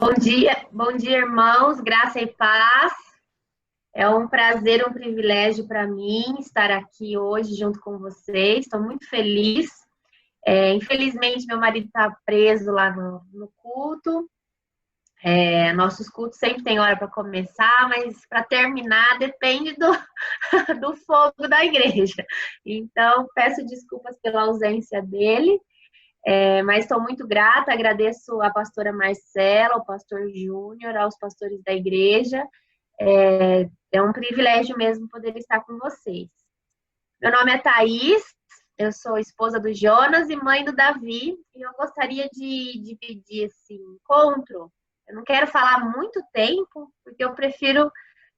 Bom dia, irmãos, graça e paz. É um prazer, um privilégio para mim estar aqui hoje junto com vocês. Estou muito feliz. Infelizmente, meu marido está preso lá no culto. Nossos cultos sempre tem hora para começar, mas para terminar depende do fogo da igreja. Então, peço desculpas pela ausência dele. Mas estou muito grata, agradeço a pastora Marcela, ao pastor Júnior, aos pastores da igreja. É um privilégio mesmo poder estar com vocês. Meu nome é Thaís, eu sou esposa do Jonas e mãe do Davi, e eu gostaria de dividir esse encontro. Eu não quero falar muito tempo, porque eu prefiro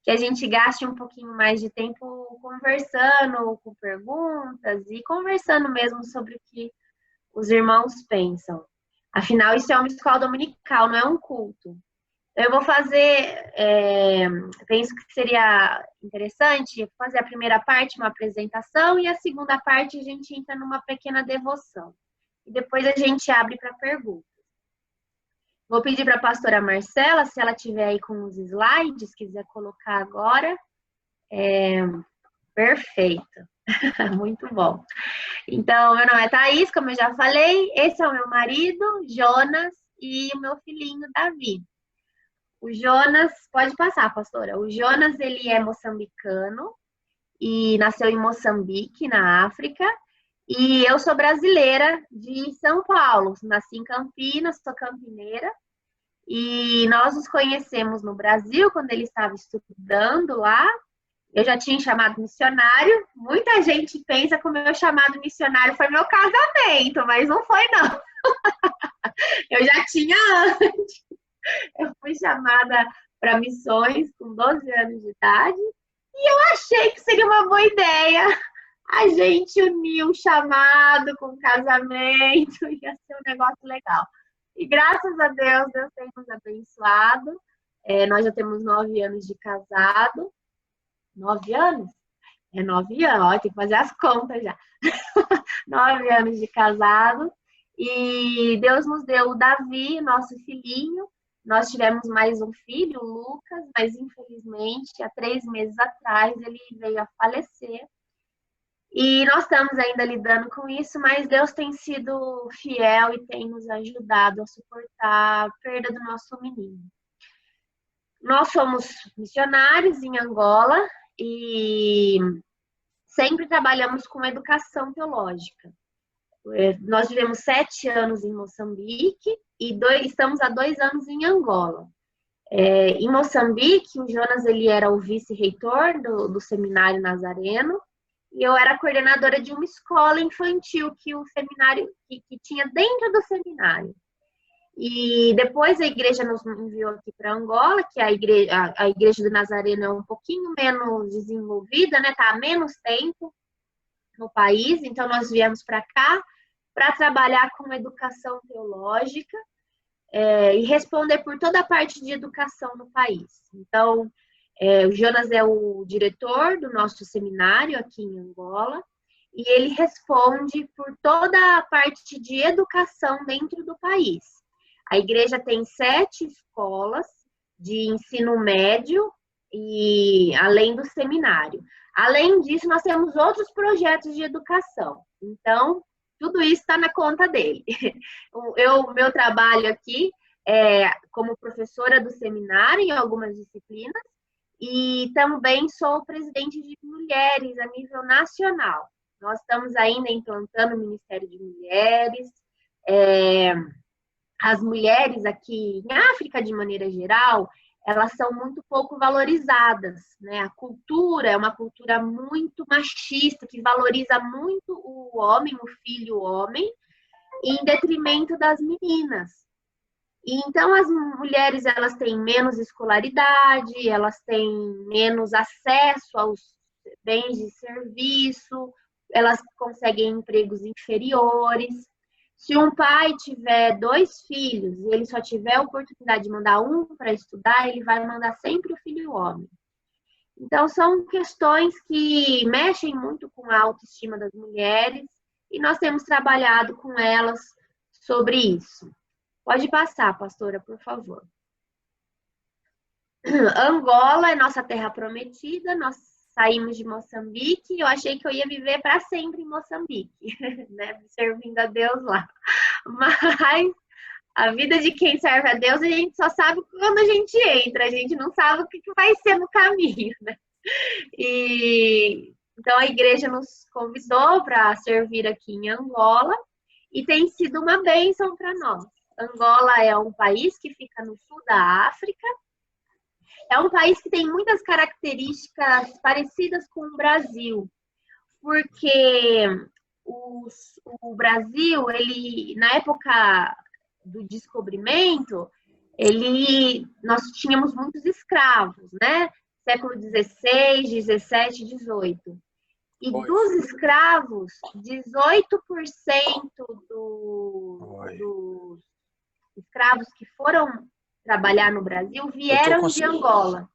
que a gente gaste um pouquinho mais de tempo conversando, com perguntas e conversando mesmo sobre o que os irmãos pensam. Afinal, isso é uma escola dominical, não é um culto. Eu vou fazer, penso que seria interessante fazer a primeira parte, uma apresentação, e a segunda parte a gente entra numa pequena devoção. E depois a gente abre para perguntas. Vou pedir para a pastora Marcela, se ela tiver aí com os slides, quiser colocar agora. Perfeito, muito bom. Então, meu nome é Thaís, como eu já falei, esse é o meu marido, Jonas, e o meu filhinho, Davi. O Jonas, pode passar, pastora. O Jonas, ele é moçambicano e nasceu em Moçambique, na África. E eu sou brasileira de São Paulo. Nasci em Campinas, sou campineira. E nós nos conhecemos no Brasil quando ele estava estudando lá. Eu já tinha chamado missionário. Muita gente pensa que o meu chamado missionário foi meu casamento, mas não foi, não. Eu já tinha. Eu fui chamada para missões com 12 anos de idade e eu achei que seria uma boa ideia a gente unir um chamado com um casamento, ia ser um negócio legal. E graças a Deus, Deus tem nos abençoado. Nós já temos 9 anos de casado. 9 anos? É 9 anos, ó, tem que fazer as contas já. 9 anos de casado. E Deus nos deu o Davi, nosso filhinho. Nós tivemos mais um filho, o Lucas, mas infelizmente, há 3 meses atrás, ele veio a falecer. E nós estamos ainda lidando com isso, mas Deus tem sido fiel e tem nos ajudado a suportar a perda do nosso menino. Nós somos missionários em Angola e sempre trabalhamos com educação teológica. Nós vivemos 7 anos em Moçambique e estamos há 2 anos em Angola. Em Moçambique, o Jonas ele era o vice-reitor do Seminário Nazareno e eu era coordenadora de uma escola infantil que o seminário que tinha dentro do seminário. E depois a igreja nos enviou aqui para Angola, que a igreja do Nazareno é um pouquinho menos desenvolvida, né? Tá há menos tempo no país, então nós viemos para cá para trabalhar com educação teológica e responder por toda a parte de educação no país. Então, o Jonas é o diretor do nosso seminário aqui em Angola e ele responde por toda a parte de educação dentro do país. A igreja tem 7 escolas de ensino médio e além do seminário. Além disso, nós temos outros projetos de educação. Então, tudo isso está na conta dele. Meu trabalho aqui é como professora do seminário em algumas disciplinas e também sou presidente de mulheres a nível nacional. Nós estamos ainda implantando o Ministério de Mulheres. As mulheres aqui em África, de maneira geral, elas são muito pouco valorizadas, né? A cultura é uma cultura muito machista, que valoriza muito o homem, o filho homem, em detrimento das meninas. E então as mulheres elas têm menos escolaridade, elas têm menos acesso aos bens de serviço, elas conseguem empregos inferiores. Se um pai tiver 2 filhos e ele só tiver a oportunidade de mandar um para estudar, ele vai mandar sempre o filho homem. Então, são questões que mexem muito com a autoestima das mulheres e nós temos trabalhado com elas sobre isso. Pode passar, pastora, por favor. Angola é nossa terra prometida, nós saímos de Moçambique, eu achei que eu ia viver para sempre em Moçambique, né? Servindo a Deus lá. Mas a vida de quem serve a Deus, a gente só sabe quando a gente entra, a gente não sabe o que vai ser no caminho, né? E então a igreja nos convidou para servir aqui em Angola e tem sido uma bênção para nós. Angola é um país que fica no sul da África, é um país que tem muitas características parecidas com o Brasil, porque o Brasil, ele na época do descobrimento, nós tínhamos muitos escravos, né? Século XVI, XVII, XVIII. E dos escravos, 18% dos escravos que foram trabalhar no Brasil vieram de Angola.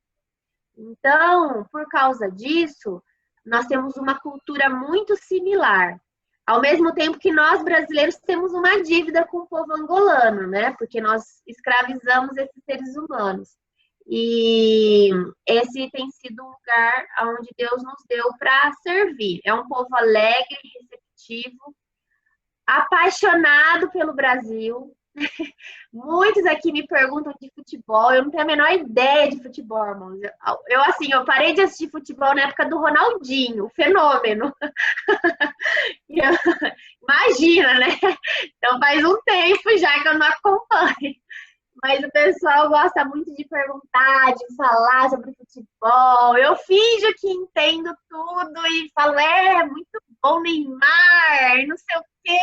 Então, por causa disso, nós temos uma cultura muito similar. Ao mesmo tempo que nós, brasileiros, temos uma dívida com o povo angolano, né? Porque nós escravizamos esses seres humanos. E esse tem sido um lugar onde Deus nos deu para servir. É um povo alegre, receptivo, apaixonado pelo Brasil. Muitos aqui me perguntam de futebol, eu não tenho a menor ideia de futebol, irmãos. Eu parei de assistir futebol na época do Ronaldinho, o fenômeno. Imagina, né? Então faz um tempo já que eu não acompanho. Mas o pessoal gosta muito de perguntar, de falar sobre futebol. Eu finjo que entendo tudo e falo, muito bom, Neymar, não sei o quê.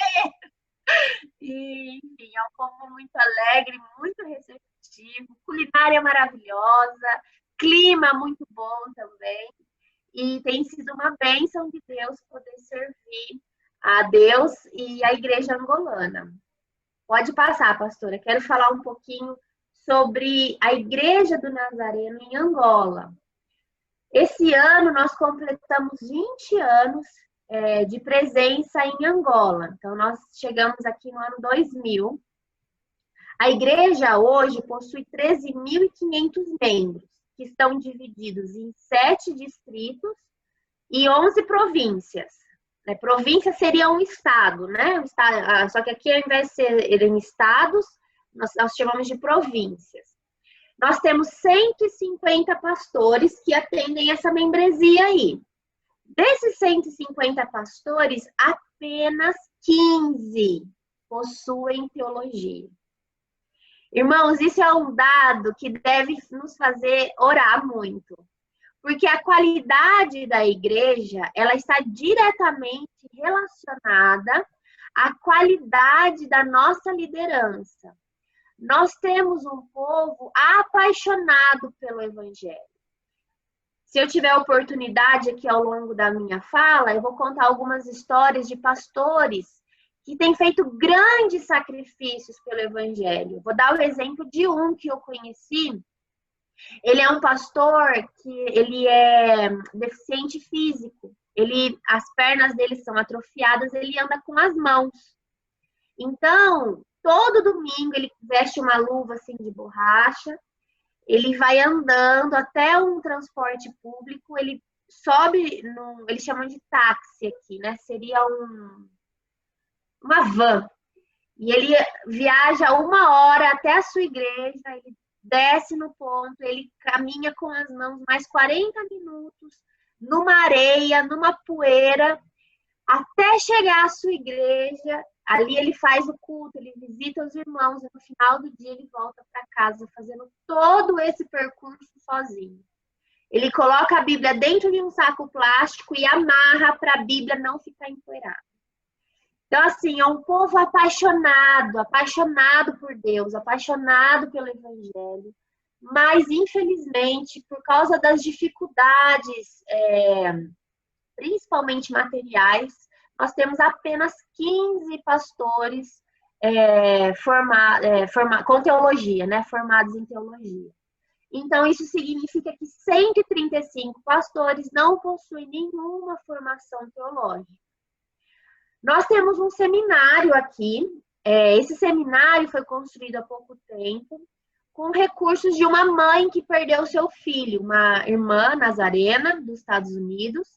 E, enfim, é um povo muito alegre, muito receptivo, culinária maravilhosa, clima muito bom também. E tem sido uma bênção de Deus poder servir a Deus e a igreja angolana. Pode passar, pastora. Quero falar um pouquinho sobre a Igreja do Nazareno em Angola. Esse ano nós completamos 20 anos de presença em Angola. Então, nós chegamos aqui no ano 2000. A igreja hoje possui 13.500 membros, que estão divididos em 7 distritos e 11 províncias. Província seria um estado, né? Só que aqui, ao invés de serem estados, nós chamamos de províncias. Nós temos 150 pastores que atendem essa membresia aí. Desses 150 pastores, apenas 15 possuem teologia. Irmãos, isso é um dado que deve nos fazer orar muito. Porque a qualidade da igreja, ela está diretamente relacionada à qualidade da nossa liderança. Nós temos um povo apaixonado pelo evangelho. Se eu tiver oportunidade aqui ao longo da minha fala, eu vou contar algumas histórias de pastores que têm feito grandes sacrifícios pelo evangelho. Vou dar o exemplo de um que eu conheci. Ele é um pastor que ele é deficiente físico. As pernas dele são atrofiadas, ele anda com as mãos. Então, todo domingo ele veste uma luva assim de borracha, ele vai andando até um transporte público, ele sobe, eles chamam de táxi aqui, né? Seria uma van. E ele viaja 1 hora até a sua igreja, ele desce no ponto, ele caminha com as mãos mais 40 minutos, numa areia, numa poeira, até chegar à sua igreja. Ali ele faz o culto, ele visita os irmãos, e no final do dia ele volta para casa, fazendo todo esse percurso sozinho. Ele coloca a Bíblia dentro de um saco plástico e amarra para a Bíblia não ficar empoeirada. Então, assim, é um povo apaixonado por Deus, apaixonado pelo Evangelho, mas, infelizmente, por causa das dificuldades, principalmente materiais, nós temos apenas 15 pastores com teologia, né, formados em teologia. Então, isso significa que 135 pastores não possuem nenhuma formação teológica. Nós temos um seminário aqui. Esse seminário foi construído há pouco tempo com recursos de uma mãe que perdeu seu filho, uma irmã nazarena dos Estados Unidos.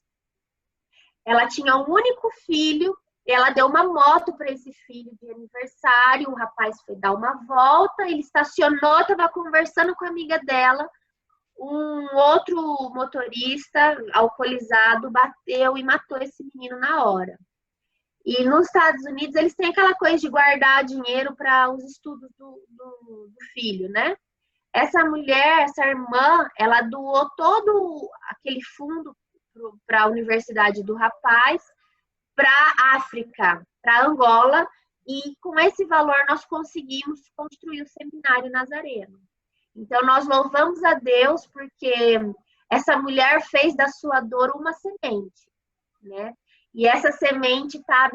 Ela tinha um único filho, ela deu uma moto para esse filho de aniversário, o rapaz foi dar uma volta, ele estacionou, estava conversando com a amiga dela, um outro motorista alcoolizado bateu e matou esse menino na hora. E nos Estados Unidos, eles têm aquela coisa de guardar dinheiro para os estudos do filho, né? Essa mulher, essa irmã, ela doou todo aquele fundo para a universidade do rapaz, para a África, para Angola, e com esse valor nós conseguimos construir o Seminário Nazareno. Então, nós louvamos a Deus porque essa mulher fez da sua dor uma semente, né? E essa semente tá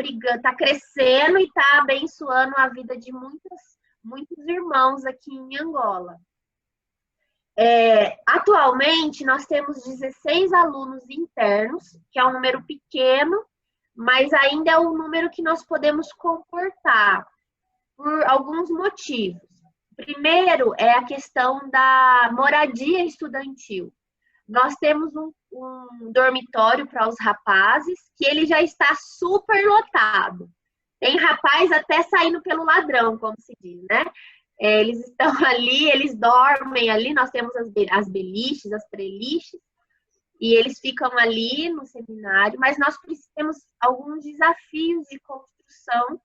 crescendo e está abençoando a vida de muitos irmãos aqui em Angola. Atualmente, nós temos 16 alunos internos, que é um número pequeno, mas ainda é um número que nós podemos comportar por alguns motivos. Primeiro é a questão da moradia estudantil. Nós temos um dormitório para os rapazes, que ele já está super lotado. Tem rapaz até saindo pelo ladrão, como se diz, né? Eles estão ali, eles dormem ali, nós temos as beliches, as treliches, e eles ficam ali no seminário, mas nós temos alguns desafios de construção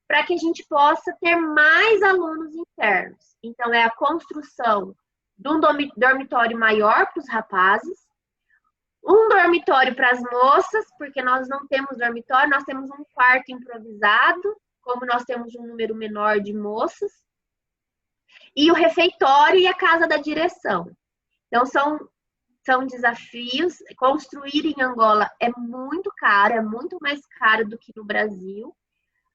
para que a gente possa ter mais alunos internos. Então, é a construção de um dormitório maior para os rapazes, um dormitório para as moças, porque nós não temos dormitório, nós temos um quarto improvisado, como nós temos um número menor de moças, e o refeitório e a casa da direção. Então, são desafios. Construir em Angola é muito caro, é muito mais caro do que no Brasil,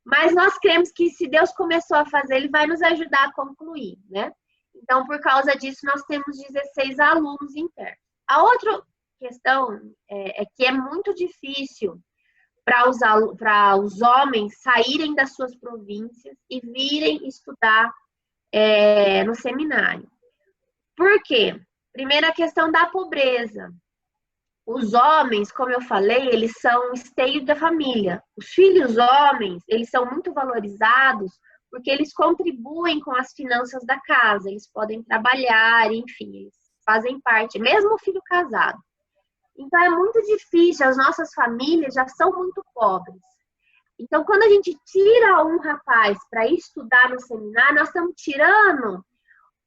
mas nós cremos que se Deus começou a fazer, Ele vai nos ajudar a concluir, né? Então, por causa disso, nós temos 16 alunos internos. A outra questão é que é muito difícil para os homens saírem das suas províncias e virem estudar no seminário. Por quê? Primeiro, a questão da pobreza. Os homens, como eu falei, eles são o esteio da família. Os filhos homens, eles são muito valorizados porque eles contribuem com as finanças da casa, eles podem trabalhar, enfim, eles fazem parte, mesmo o filho casado. Então, é muito difícil, as nossas famílias já são muito pobres. Então, quando a gente tira um rapaz para estudar no seminário, nós estamos tirando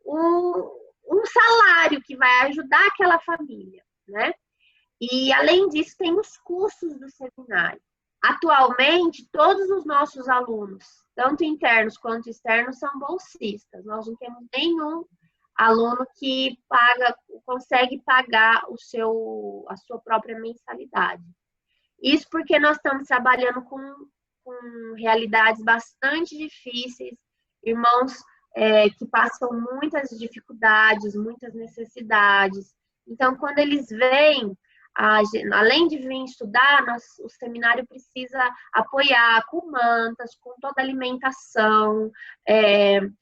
um salário que vai ajudar aquela família, né? E, além disso, tem os custos do seminário. Atualmente, todos os nossos alunos, tanto internos quanto externos, são bolsistas. Nós não temos nenhum aluno que consegue pagar a sua própria mensalidade. Isso porque nós estamos trabalhando com realidades bastante difíceis, irmãos que passam muitas dificuldades, muitas necessidades. Então, quando eles vêm, além de vir estudar, o seminário precisa apoiar com mantas, com toda a alimentação,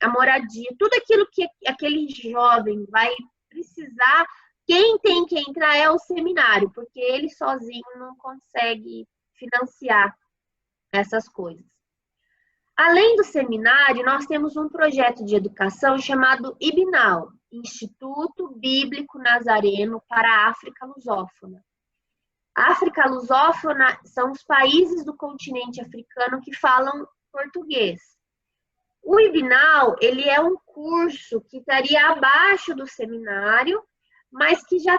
a moradia, tudo aquilo que aquele jovem vai precisar. Quem tem que entrar é o seminário, porque ele sozinho não consegue financiar essas coisas. Além do seminário, nós temos um projeto de educação chamado IBNAL, Instituto Bíblico Nazareno para a África Lusófona. A África Lusófona são os países do continente africano que falam português. O IBNAL, ele é um curso que estaria abaixo do seminário, mas que já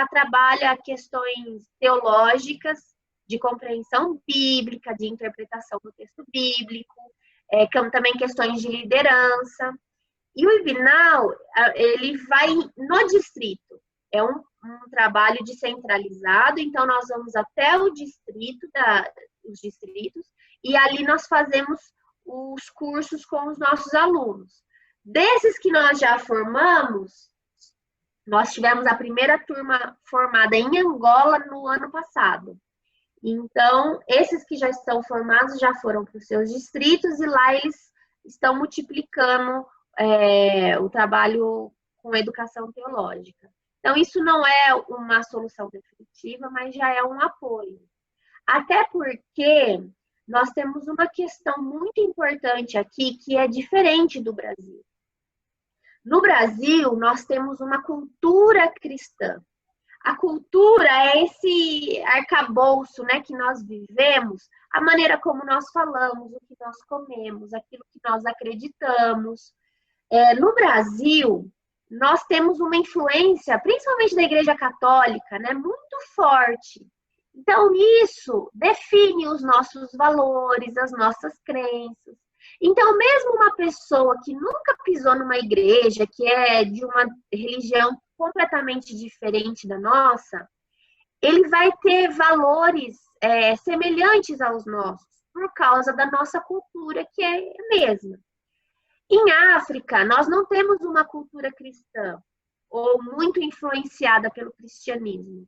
trabalha questões teológicas, de compreensão bíblica, de interpretação do texto bíblico, também questões de liderança. E o IBNAL, ele vai no distrito. É um trabalho descentralizado, então nós vamos até os distritos, e ali nós fazemos os cursos com os nossos alunos. Desses que nós já formamos, nós tivemos a primeira turma formada em Angola no ano passado. Então, esses que já estão formados já foram para os seus distritos e lá eles estão multiplicando o trabalho com educação teológica. Então, isso não é uma solução definitiva, mas já é um apoio. Até porque nós temos uma questão muito importante aqui que é diferente do Brasil. No Brasil, nós temos uma cultura cristã. A cultura é esse arcabouço, né, que nós vivemos, a maneira como nós falamos, o que nós comemos, aquilo que nós acreditamos. No Brasil, nós temos uma influência, principalmente da Igreja Católica, né, muito forte. Então, isso define os nossos valores, as nossas crenças. Então, mesmo uma pessoa que nunca pisou numa igreja, que é de uma religião completamente diferente da nossa, ele vai ter valores semelhantes aos nossos, por causa da nossa cultura, que é a mesma. Em África, nós não temos uma cultura cristã, ou muito influenciada pelo cristianismo.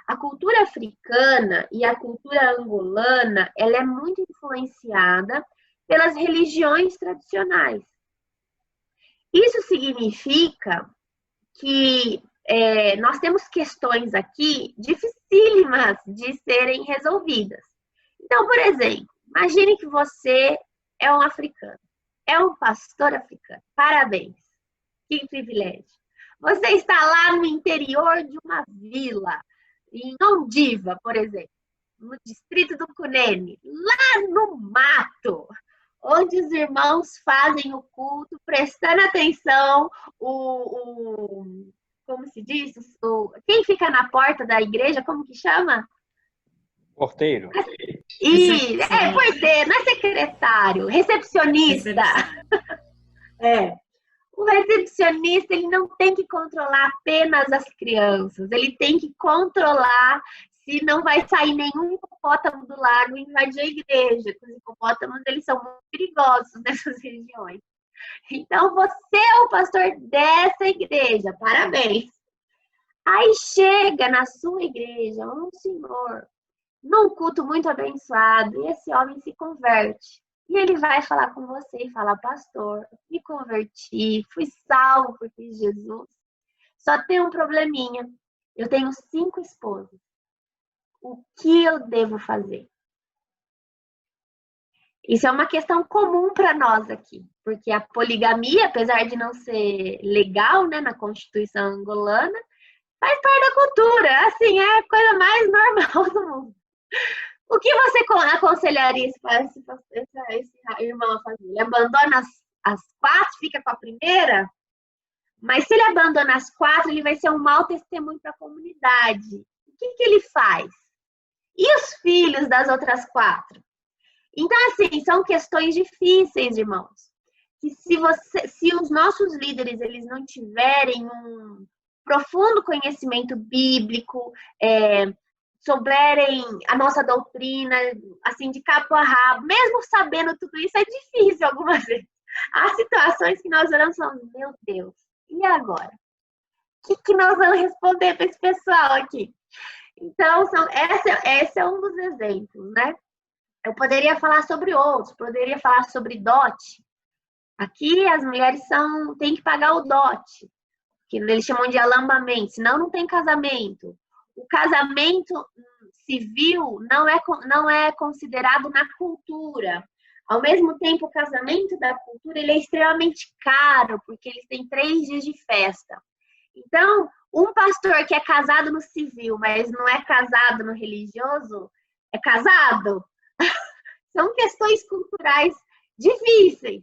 A cultura africana e a cultura angolana, ela é muito influenciada pelas religiões tradicionais. Isso significa que nós temos questões aqui dificílimas de serem resolvidas. Então, por exemplo, imagine que você é um africano, é um pastor africano. Parabéns, que privilégio. Você está lá no interior de uma vila, em Ondiva, por exemplo, no distrito do Cunene, lá no mato, onde os irmãos fazem o culto, prestando atenção, como se diz? Quem fica na porta da igreja, como que chama? Porteiro. Porteiro, não é secretário, recepcionista. O recepcionista, ele não tem que controlar apenas as crianças, ele tem que controlar se não vai sair nenhum hipopótamo do lago e invadir a igreja. Os hipopótamos, eles são muito perigosos nessas regiões. Então, você é o pastor dessa igreja, parabéns. Aí chega na sua igreja um senhor, num culto muito abençoado, e esse homem se converte. E ele vai falar com você e falar, pastor, me converti, fui salvo por Cristo Jesus. Só tem um probleminha. Eu tenho 5 esposas. O que eu devo fazer? Isso é uma questão comum para nós aqui, porque a poligamia, apesar de não ser legal, né, na Constituição angolana, faz parte da cultura. Assim, é a coisa mais normal do mundo. O que você aconselharia esse irmão a fazer? Ele abandona as 4, fica com a primeira? Mas se ele abandona as 4, ele vai ser um mau testemunho para a comunidade. O que ele faz? E os filhos das outras 4? Então, assim, são questões difíceis, irmãos. Que se os nossos líderes eles não tiverem um profundo conhecimento bíblico, souberem a nossa doutrina, assim, de cabo a rabo, mesmo sabendo tudo isso, é difícil algumas vezes. Há situações que nós oramos e falamos, meu Deus, e agora? O que nós vamos responder para esse pessoal aqui? Então, esse é um dos exemplos, né? Eu poderia falar sobre outros, poderia falar sobre dote. Aqui as mulheres têm que pagar o dote, que eles chamam de alambamento, senão não tem casamento. O casamento civil não é considerado na cultura. Ao mesmo tempo, o casamento da cultura ele é extremamente caro, porque eles têm 3 dias de festa. Então, um pastor que é casado no civil, mas não é casado no religioso, é casado? São questões culturais difíceis.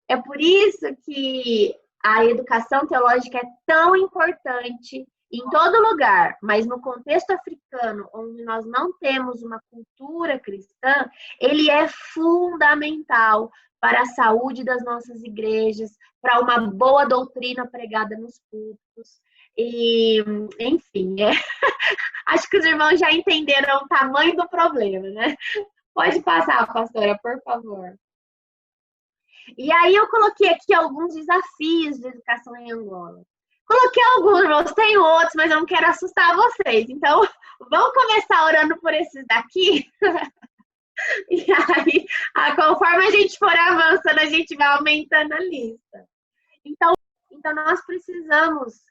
É por isso que a educação teológica é tão importante em todo lugar, mas no contexto africano, onde nós não temos uma cultura cristã, ele é fundamental para a saúde das nossas igrejas, para uma boa doutrina pregada nos cultos. E, enfim, acho que os irmãos já entenderam o tamanho do problema, né? Pode passar, pastora, por favor. E aí eu coloquei aqui alguns desafios de educação em Angola. Coloquei alguns, tem outros, mas eu não quero assustar vocês. Então, vamos começar orando por esses daqui? E aí, conforme a gente for avançando, a gente vai aumentando a lista. Então nós precisamos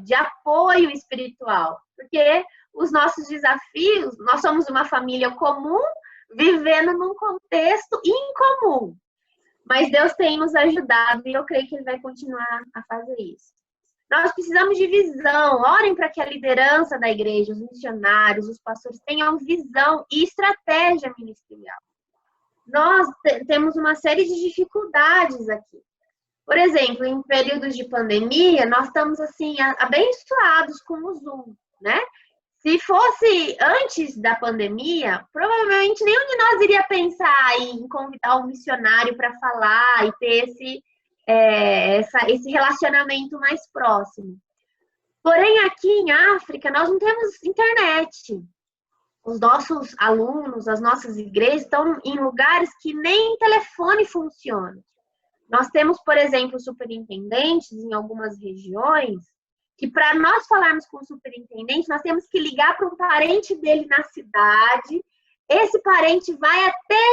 de apoio espiritual, porque os nossos desafios, nós somos uma família comum, vivendo num contexto incomum. Mas Deus tem nos ajudado e eu creio que Ele vai continuar a fazer isso. Nós precisamos de visão. Orem para que a liderança da igreja, os missionários, os pastores tenham visão e estratégia ministerial. Nós temos uma série de dificuldades aqui. Por exemplo, em períodos de pandemia, nós estamos assim abençoados com o Zoom, né? Se fosse antes da pandemia, provavelmente nenhum de nós iria pensar em convidar um missionário para falar e ter esse relacionamento mais próximo. Porém, aqui em África, nós não temos internet. Os nossos alunos, as nossas igrejas estão em lugares que nem telefone funciona. Nós temos, por exemplo, superintendentes em algumas regiões que para nós falarmos com o superintendente, nós temos que ligar para um parente dele na cidade. Esse parente vai até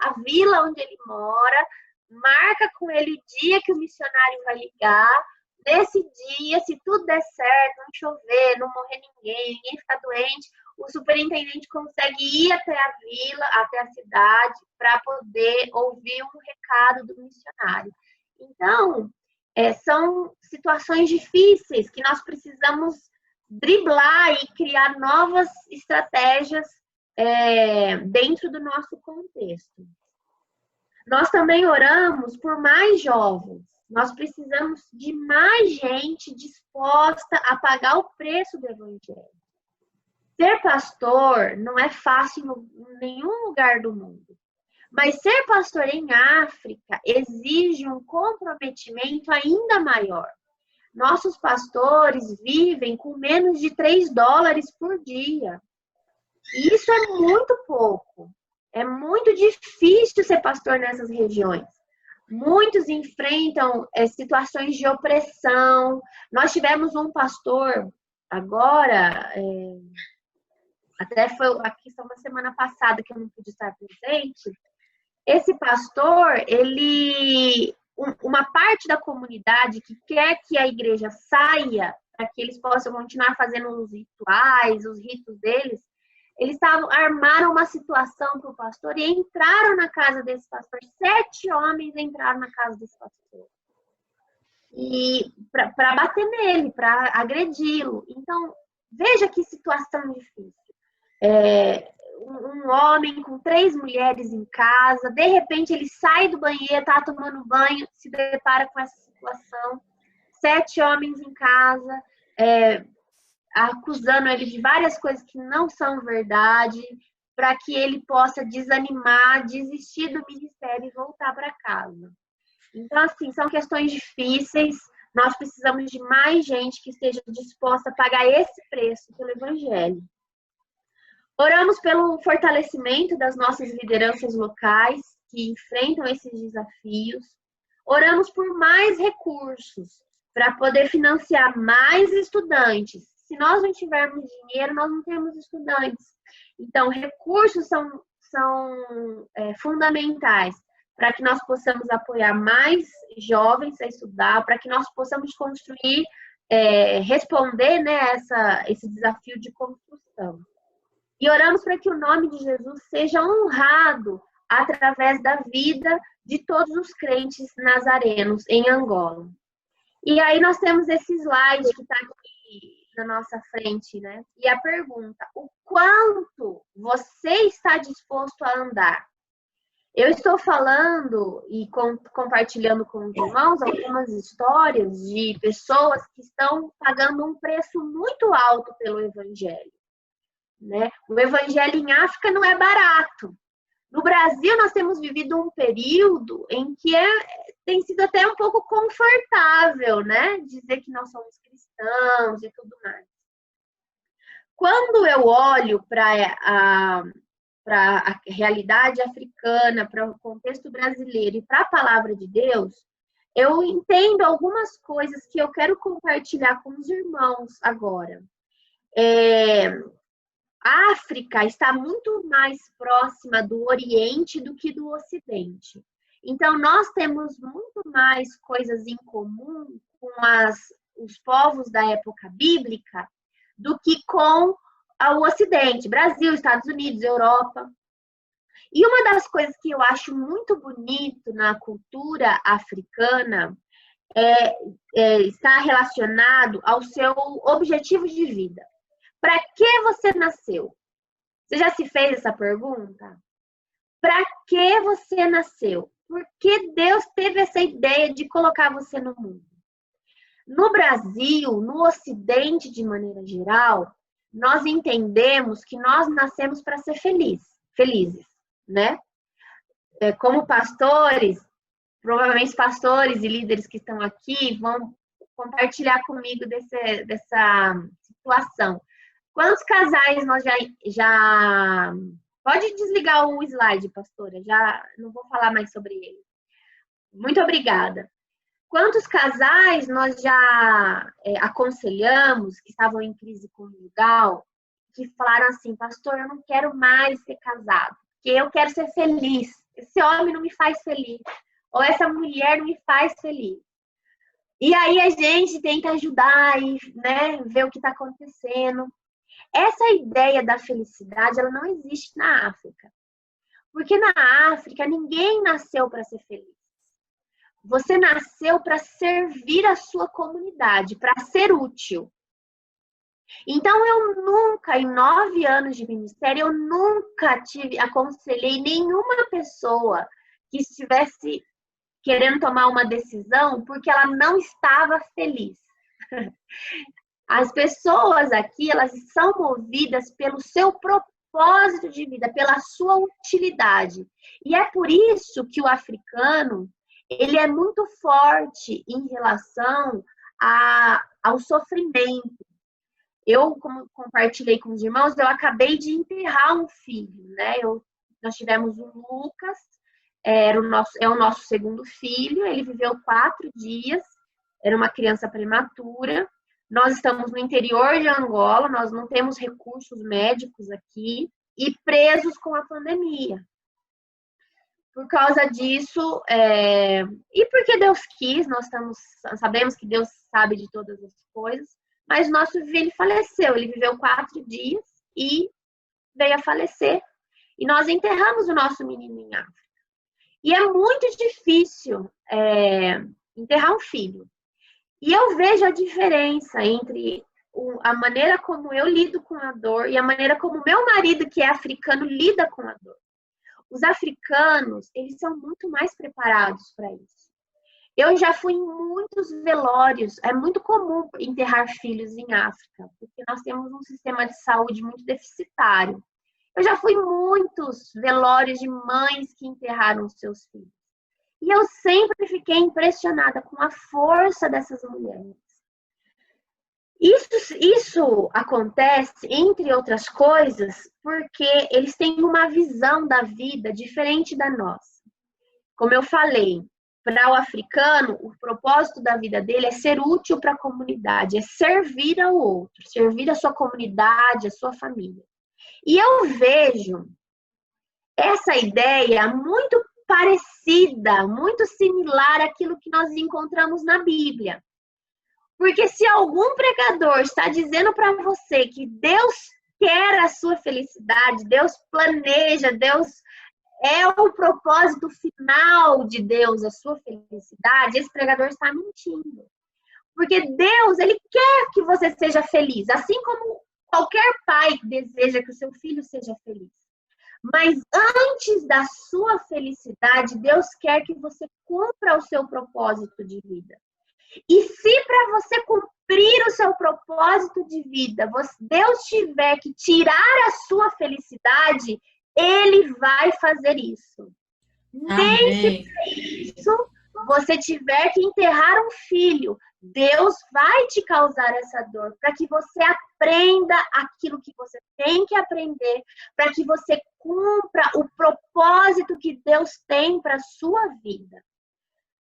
a vila onde ele mora, marca com ele o dia que o missionário vai ligar. Nesse dia, se tudo der certo, não chover, não morrer ninguém ficar doente, o superintendente consegue ir até a vila, até a cidade, para poder ouvir um recado do missionário. Então, são situações difíceis que nós precisamos driblar e criar novas estratégias dentro do nosso contexto. Nós também oramos por mais jovens. Nós precisamos de mais gente disposta a pagar o preço do evangelho. Ser pastor não é fácil em nenhum lugar do mundo. Mas ser pastor em África exige um comprometimento ainda maior. Nossos pastores vivem com menos de $3 por dia. E isso é muito pouco. É muito difícil ser pastor nessas regiões. Muitos enfrentam situações de opressão. Nós tivemos um pastor agora, até foi aqui uma semana passada que eu não pude estar presente. Esse pastor, uma parte da comunidade que quer que a igreja saia para que eles possam continuar fazendo os rituais, os ritos deles, eles armaram uma situação para o pastor e entraram na casa desse pastor. 7 homens entraram na casa desse pastor. E para bater nele, para agredi-lo. Então, veja que situação difícil. Um homem com 3 mulheres em casa, de repente ele sai do banheiro, está tomando banho, se depara com essa situação. 7 homens em casa, acusando ele de várias coisas que não são verdade, para que ele possa desanimar, desistir do ministério e voltar para casa. Então, assim, são questões difíceis. Nós precisamos de mais gente que esteja disposta a pagar esse preço pelo evangelho. Oramos pelo fortalecimento das nossas lideranças locais que enfrentam esses desafios. Oramos por mais recursos para poder financiar mais estudantes. Se nós não tivermos dinheiro, nós não temos estudantes. Então, recursos são fundamentais para que nós possamos apoiar mais jovens a estudar, para que nós possamos construir, responder, né, esse desafio de construção. E oramos para que o nome de Jesus seja honrado através da vida de todos os crentes nazarenos em Angola. E aí nós temos esse slide que está aqui na nossa frente, né? E a pergunta: o quanto você está disposto a andar? Eu estou falando e compartilhando com os irmãos algumas histórias de pessoas que estão pagando um preço muito alto pelo evangelho, né? O evangelho em África não é barato. No Brasil, nós temos vivido um período em que tem sido até um pouco confortável, né? Dizer que nós somos cristãos e tudo mais. Quando eu olho para a realidade africana, para o contexto brasileiro e para a palavra de Deus, eu entendo algumas coisas que eu quero compartilhar com os irmãos agora. A África está muito mais próxima do Oriente do que do Ocidente. Então, nós temos muito mais coisas em comum com os povos da época bíblica do que com o Ocidente, Brasil, Estados Unidos, Europa. E uma das coisas que eu acho muito bonito na cultura africana está relacionado ao seu objetivo de vida. Para que você nasceu? Você já se fez essa pergunta? Para que você nasceu? Por que Deus teve essa ideia de colocar você no mundo? No Brasil, no Ocidente de maneira geral, nós entendemos que nós nascemos para ser felizes, né? Como pastores, provavelmente pastores e líderes que estão aqui vão compartilhar comigo dessa situação. Quantos casais nós já... Pode desligar o slide, pastora, já não vou falar mais sobre ele. Muito obrigada. Quantos casais nós já aconselhamos que estavam em crise conjugal, que falaram assim, pastor, eu não quero mais ser casado, porque eu quero ser feliz. Esse homem não me faz feliz, ou essa mulher não me faz feliz. E aí a gente tenta ajudar e, né, ver o que está acontecendo. Essa ideia da felicidade, ela não existe na África. Porque na África, ninguém nasceu para ser feliz. Você nasceu para servir a sua comunidade, para ser útil. Então, eu nunca, em 9 anos de ministério, eu nunca aconselhei nenhuma pessoa que estivesse querendo tomar uma decisão porque ela não estava feliz. As pessoas aqui, elas são movidas pelo seu propósito de vida, pela sua utilidade. E é por isso que o africano, ele é muito forte em relação ao sofrimento. Eu, como compartilhei com os irmãos, eu acabei de enterrar um filho, né? Nós tivemos o Lucas, é o nosso segundo filho, ele viveu 4 dias, era uma criança prematura. Nós estamos no interior de Angola, nós não temos recursos médicos aqui e presos com a pandemia. Por causa disso, e porque Deus quis, nós sabemos que Deus sabe de todas as coisas, mas nosso filho faleceu, ele viveu 4 dias e veio a falecer. E nós enterramos o nosso menino em África. E é muito difícil enterrar um filho. E eu vejo a diferença entre a maneira como eu lido com a dor e a maneira como meu marido, que é africano, lida com a dor. Os africanos, eles são muito mais preparados para isso. Eu já fui em muitos velórios, é muito comum enterrar filhos em África, porque nós temos um sistema de saúde muito deficitário. Eu já fui em muitos velórios de mães que enterraram seus filhos. E eu sempre fiquei impressionada com a força dessas mulheres. Isso acontece, entre outras coisas, porque eles têm uma visão da vida diferente da nossa. Como eu falei, para o africano, o propósito da vida dele é ser útil para a comunidade, é servir ao outro, servir a sua comunidade, a sua família. E eu vejo essa ideia muito parecida, muito similar àquilo que nós encontramos na Bíblia. Porque se algum pregador está dizendo para você que Deus quer a sua felicidade, Deus planeja, Deus é o propósito final de Deus, a sua felicidade, esse pregador está mentindo. Porque Deus, ele quer que você seja feliz, assim como qualquer pai deseja que o seu filho seja feliz. Mas antes da sua felicidade, Deus quer que você cumpra o seu propósito de vida. E se para você cumprir o seu propósito de vida, Deus tiver que tirar a sua felicidade, Ele vai fazer isso. Amém. Nem se para isso você tiver que enterrar um filho, Deus vai te causar essa dor para que você aprenda aquilo que você tem que aprender, para que você cumpra o propósito que Deus tem para a sua vida.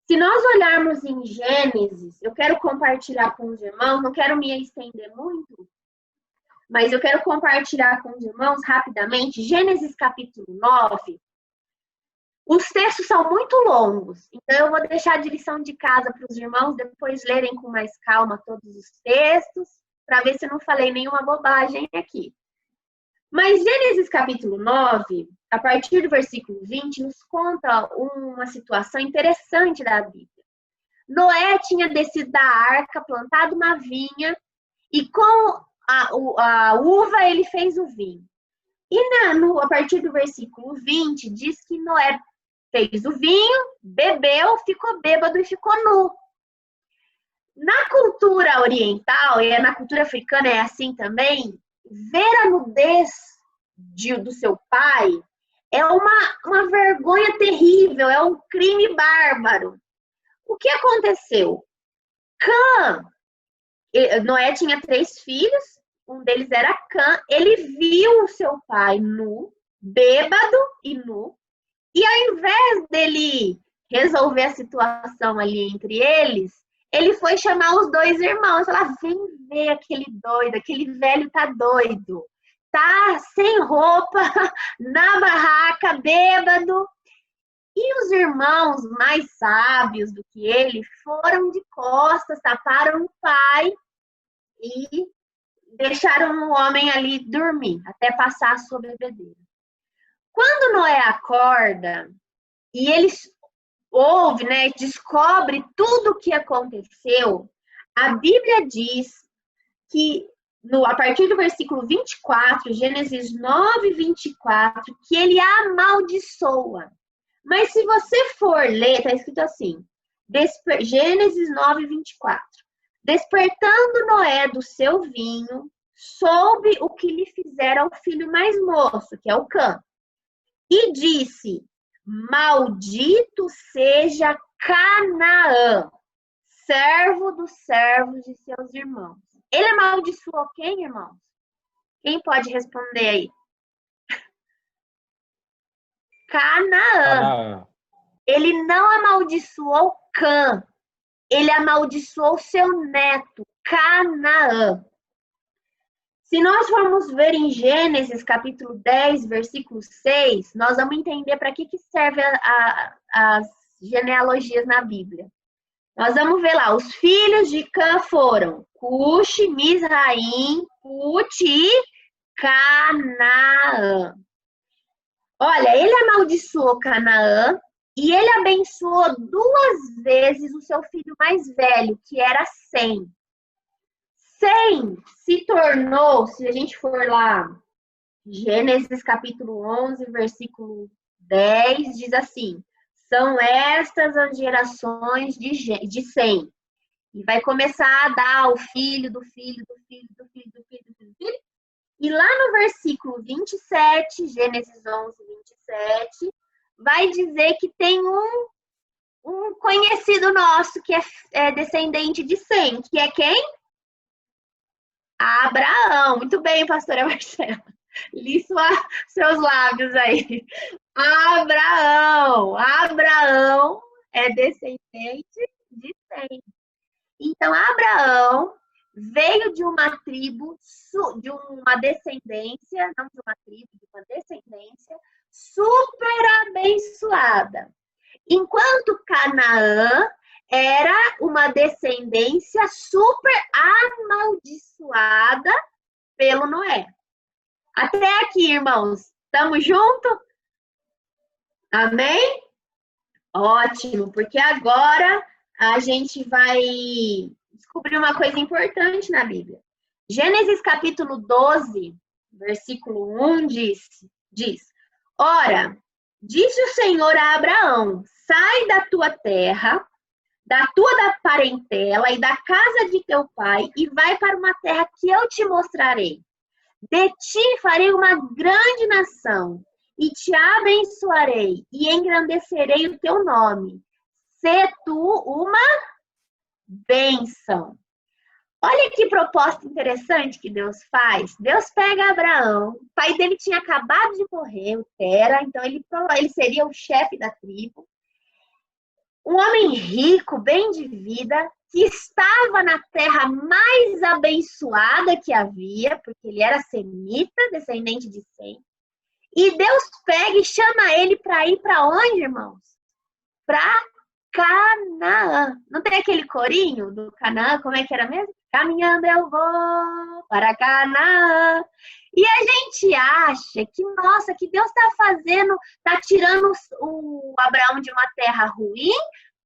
Se nós olharmos em Gênesis, eu quero compartilhar com os irmãos, não quero me estender muito, mas eu quero compartilhar com os irmãos rapidamente, Gênesis capítulo 9, Os textos são muito longos, então eu vou deixar de lição de casa para os irmãos depois lerem com mais calma todos os textos, para ver se eu não falei nenhuma bobagem aqui. Mas Gênesis capítulo 9, a partir do versículo 20, nos conta uma situação interessante da Bíblia. Noé tinha descido da arca, plantado uma vinha, e com a uva ele fez o vinho. E a partir do versículo 20, diz que Noé fez o vinho, bebeu, ficou bêbado e ficou nu. Na cultura oriental, e na cultura africana é assim também, ver a nudez do seu pai é uma vergonha terrível, é um crime bárbaro. O que aconteceu? Noé tinha 3 filhos, um deles era Cã, ele viu o seu pai nu, bêbado e nu, e ao invés dele resolver a situação ali entre eles, ele foi chamar os 2 irmãos, falar, vem ver aquele doido, aquele velho tá doido, tá sem roupa, na barraca, bêbado. E os irmãos mais sábios do que ele foram de costas, taparam o pai e deixaram o homem ali dormir, até passar a sua bebedeira. Quando Noé acorda e ele ouve, né, descobre tudo o que aconteceu, a Bíblia diz que, a partir do versículo 24, Gênesis 9, 24, que ele amaldiçoa. Mas se você for ler, está escrito assim, Gênesis 9, 24. Despertando Noé do seu vinho, soube o que lhe fizera ao filho mais moço, que é o Cã. E disse, maldito seja Canaã, servo dos servos de seus irmãos. Ele amaldiçoou quem, irmãos? Quem pode responder aí? Canaã. Ele não amaldiçoou Cã. Ele amaldiçoou seu neto, Canaã. Se nós formos ver em Gênesis, capítulo 10, versículo 6, nós vamos entender para que servem as genealogias na Bíblia. Nós vamos ver lá, os filhos de Cã foram Cuxi, Misraim, Put e Canaã. Olha, ele amaldiçoou Canaã e ele abençoou 2 vezes o seu filho mais velho, que era Sem. Sem se tornou, se a gente for lá, Gênesis capítulo 11, versículo 10, diz assim, são estas as gerações de Sem. E vai começar a dar o filho do filho, do filho, do filho, do filho, do filho, do filho. E lá no versículo 27, Gênesis 11, 27, vai dizer que tem um conhecido nosso que é descendente de Sem, que é quem? Abraão. Muito bem, pastora Marcela. Li seus lábios aí. Abraão é descendente de Sem. Então, Abraão veio de uma tribo, de uma descendência, não de uma tribo, de uma descendência super abençoada. Enquanto Canaã era uma descendência super amaldiçoada pelo Noé. Até aqui, irmãos, estamos juntos? Amém? Ótimo, porque agora a gente vai descobrir uma coisa importante na Bíblia. Gênesis capítulo 12, versículo 1 diz: Ora, disse o Senhor a Abraão, sai da tua terra, da parentela e da casa de teu pai e vai para uma terra que eu te mostrarei. De ti farei uma grande nação e te abençoarei e engrandecerei o teu nome. Sê tu uma bênção. Olha que proposta interessante que Deus faz. Deus pega Abraão, o pai dele tinha acabado de morrer, o Tera, então ele seria o chefe da tribo. Um homem rico, bem de vida, que estava na terra mais abençoada que havia, porque ele era semita, descendente de Sem. E Deus pega e chama ele para ir para onde, irmãos? Para Canaã. Não tem aquele corinho do Canaã? Como é que era mesmo? Caminhando eu vou para Canaã. E a gente acha que, nossa, que Deus está fazendo, está tirando o Abraão de uma terra ruim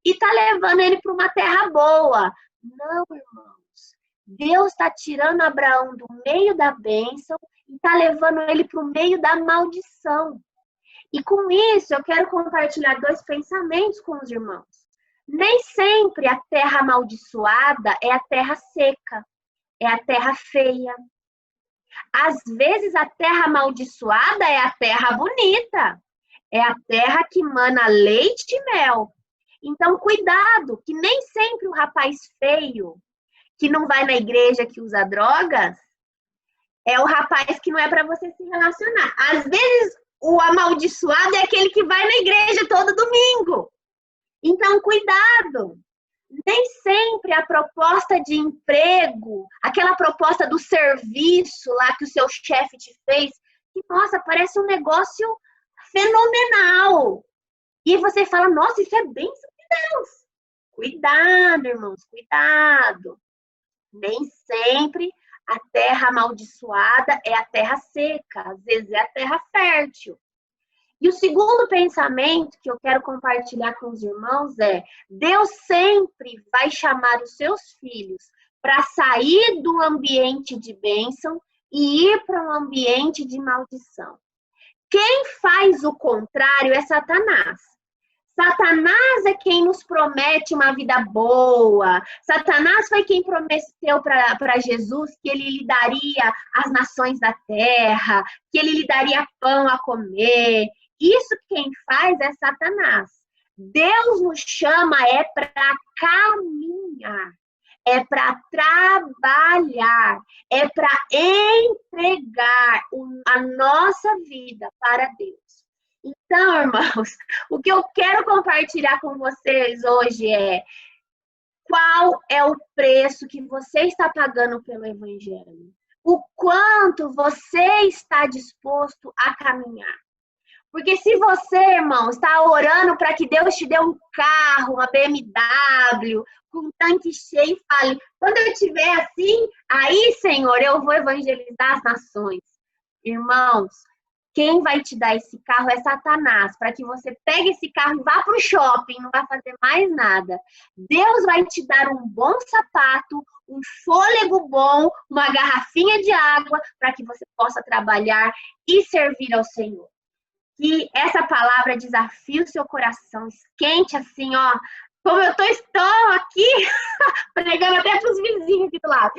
e está levando ele para uma terra boa. Não, irmãos. Deus está tirando Abraão do meio da bênção e está levando ele para o meio da maldição. E com isso, eu quero compartilhar 2 pensamentos com os irmãos. Nem sempre a terra amaldiçoada é a terra seca, é a terra feia. Às vezes, a terra amaldiçoada é a terra bonita, é a terra que mana leite e mel. Então, cuidado, que nem sempre o rapaz feio, que não vai na igreja, que usa drogas, é o rapaz que não é para você se relacionar. Às vezes, o amaldiçoado é aquele que vai na igreja todo domingo. Então, cuidado. Nem sempre a proposta de emprego, aquela proposta do serviço lá que o seu chefe te fez, que, nossa, parece um negócio fenomenal. E você fala, nossa, isso é bênção de Deus. Cuidado, irmãos, cuidado. Nem sempre a terra amaldiçoada é a terra seca, às vezes é a terra fértil. E o segundo pensamento que eu quero compartilhar com os irmãos é: Deus sempre vai chamar os seus filhos para sair do ambiente de bênção e ir para um ambiente de maldição. Quem faz o contrário é Satanás. Satanás é quem nos promete uma vida boa. Satanás foi quem prometeu para Jesus que ele lhe daria as nações da terra, que ele lhe daria pão a comer. Isso quem faz é Satanás. Deus nos chama para caminhar, é para trabalhar, é para entregar a nossa vida para Deus. Então, irmãos, o que eu quero compartilhar com vocês hoje é: qual é o preço que você está pagando pelo Evangelho? O quanto você está disposto a caminhar? Porque se você, irmão, está orando para que Deus te dê um carro, uma BMW, com um tanque cheio e fale, quando eu estiver assim, aí, Senhor, eu vou evangelizar as nações. Irmãos, quem vai te dar esse carro é Satanás, para que você pegue esse carro e vá para o shopping, não vai fazer mais nada. Deus vai te dar um bom sapato, um fôlego bom, uma garrafinha de água, para que você possa trabalhar e servir ao Senhor. Que essa palavra desafie o seu coração, esquente assim, ó, como eu estou aqui, pregando até para os vizinhos aqui do lado.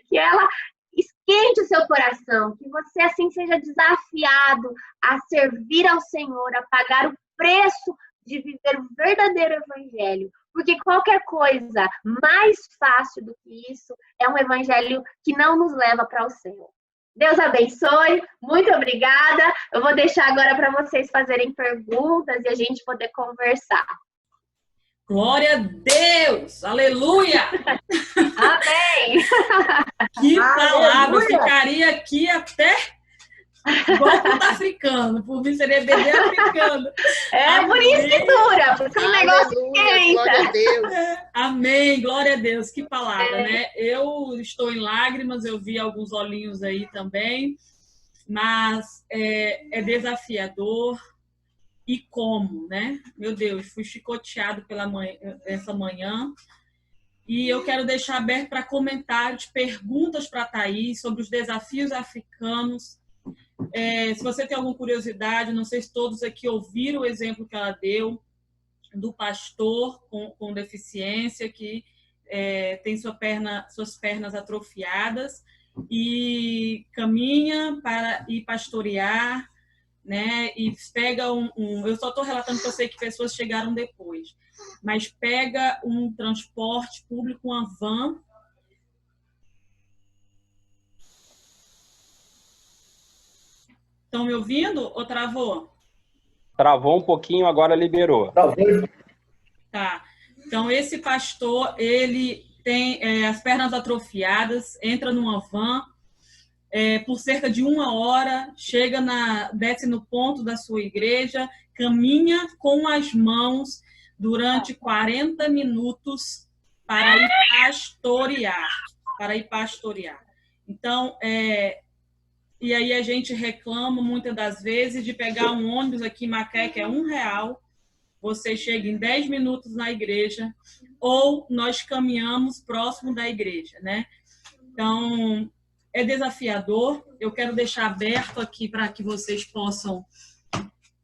Que ela esquente o seu coração, que você assim seja desafiado a servir ao Senhor, a pagar o preço de viver o verdadeiro evangelho. Porque qualquer coisa mais fácil do que isso é um evangelho que não nos leva para o céu. Deus abençoe, muito obrigada. Eu vou deixar agora para vocês fazerem perguntas e a gente poder conversar. Glória a Deus! Aleluia! Amém! Que palavra! Eu ficaria aqui até igual puta africano, por mim seria bebê africano. É por isso que dura, porque o negócio quente. Glória a Deus. Amém, glória a Deus, que palavra, né? Eu estou em lágrimas, eu vi alguns olhinhos aí também, mas é desafiador. E como, né? Meu Deus, fui chicoteado essa manhã. E eu quero deixar aberto para comentários, perguntas para a Thaís sobre os desafios africanos. Se você tem alguma curiosidade, não sei se todos aqui ouviram o exemplo que ela deu do pastor com deficiência que tem suas pernas atrofiadas e caminha para ir pastorear, né? E pega eu só estou relatando que eu sei que pessoas chegaram depois, mas pega um transporte público, uma van. Estão me ouvindo ou travou? Travou um pouquinho, agora liberou. Tá. Então, esse pastor, ele tem as pernas atrofiadas, entra numa van por cerca de 1 hora, desce no ponto da sua igreja, caminha com as mãos durante 40 minutos para ir pastorear. Então, e aí a gente reclama muitas das vezes de pegar um ônibus aqui em Macaé, que é R$1, você chega em 10 minutos na igreja, ou nós caminhamos próximo da igreja, né? Então, é desafiador. Eu quero deixar aberto aqui para que vocês possam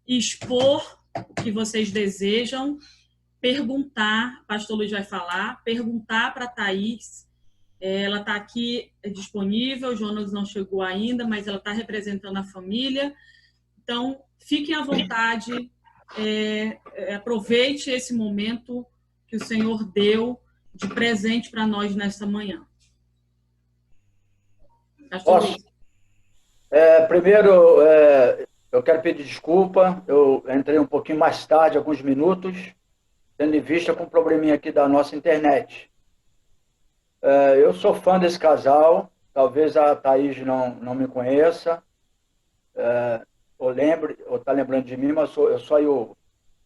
expor o que vocês desejam, perguntar, o pastor Luiz vai falar, perguntar para a Thaís. Ela está aqui disponível, o Jonas não chegou ainda, mas ela está representando a família. Então, fiquem à vontade, aproveite esse momento que o Senhor deu de presente para nós nesta manhã. Pastor Luiz. Primeiro, eu quero pedir desculpa, eu entrei um pouquinho mais tarde, alguns minutos, tendo em vista com um probleminha aqui da nossa internet. Eu sou fã desse casal, talvez a Thaís não me conheça, ou está lembrando de mim, mas eu sou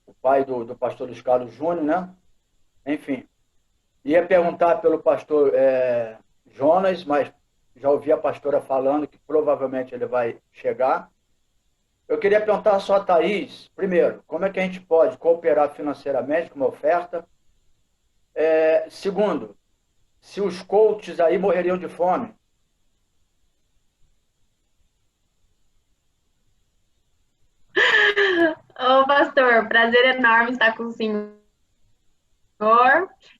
o pai do pastor Luiz Carlos Júnior, né? Enfim, ia perguntar pelo pastor Jonas, mas já ouvi a pastora falando que provavelmente ele vai chegar. Eu queria perguntar só a Thaís, primeiro, como é que a gente pode cooperar financeiramente com uma oferta? Segundo, se os coaches aí morreriam de fome. Ô, pastor, prazer enorme estar com o senhor.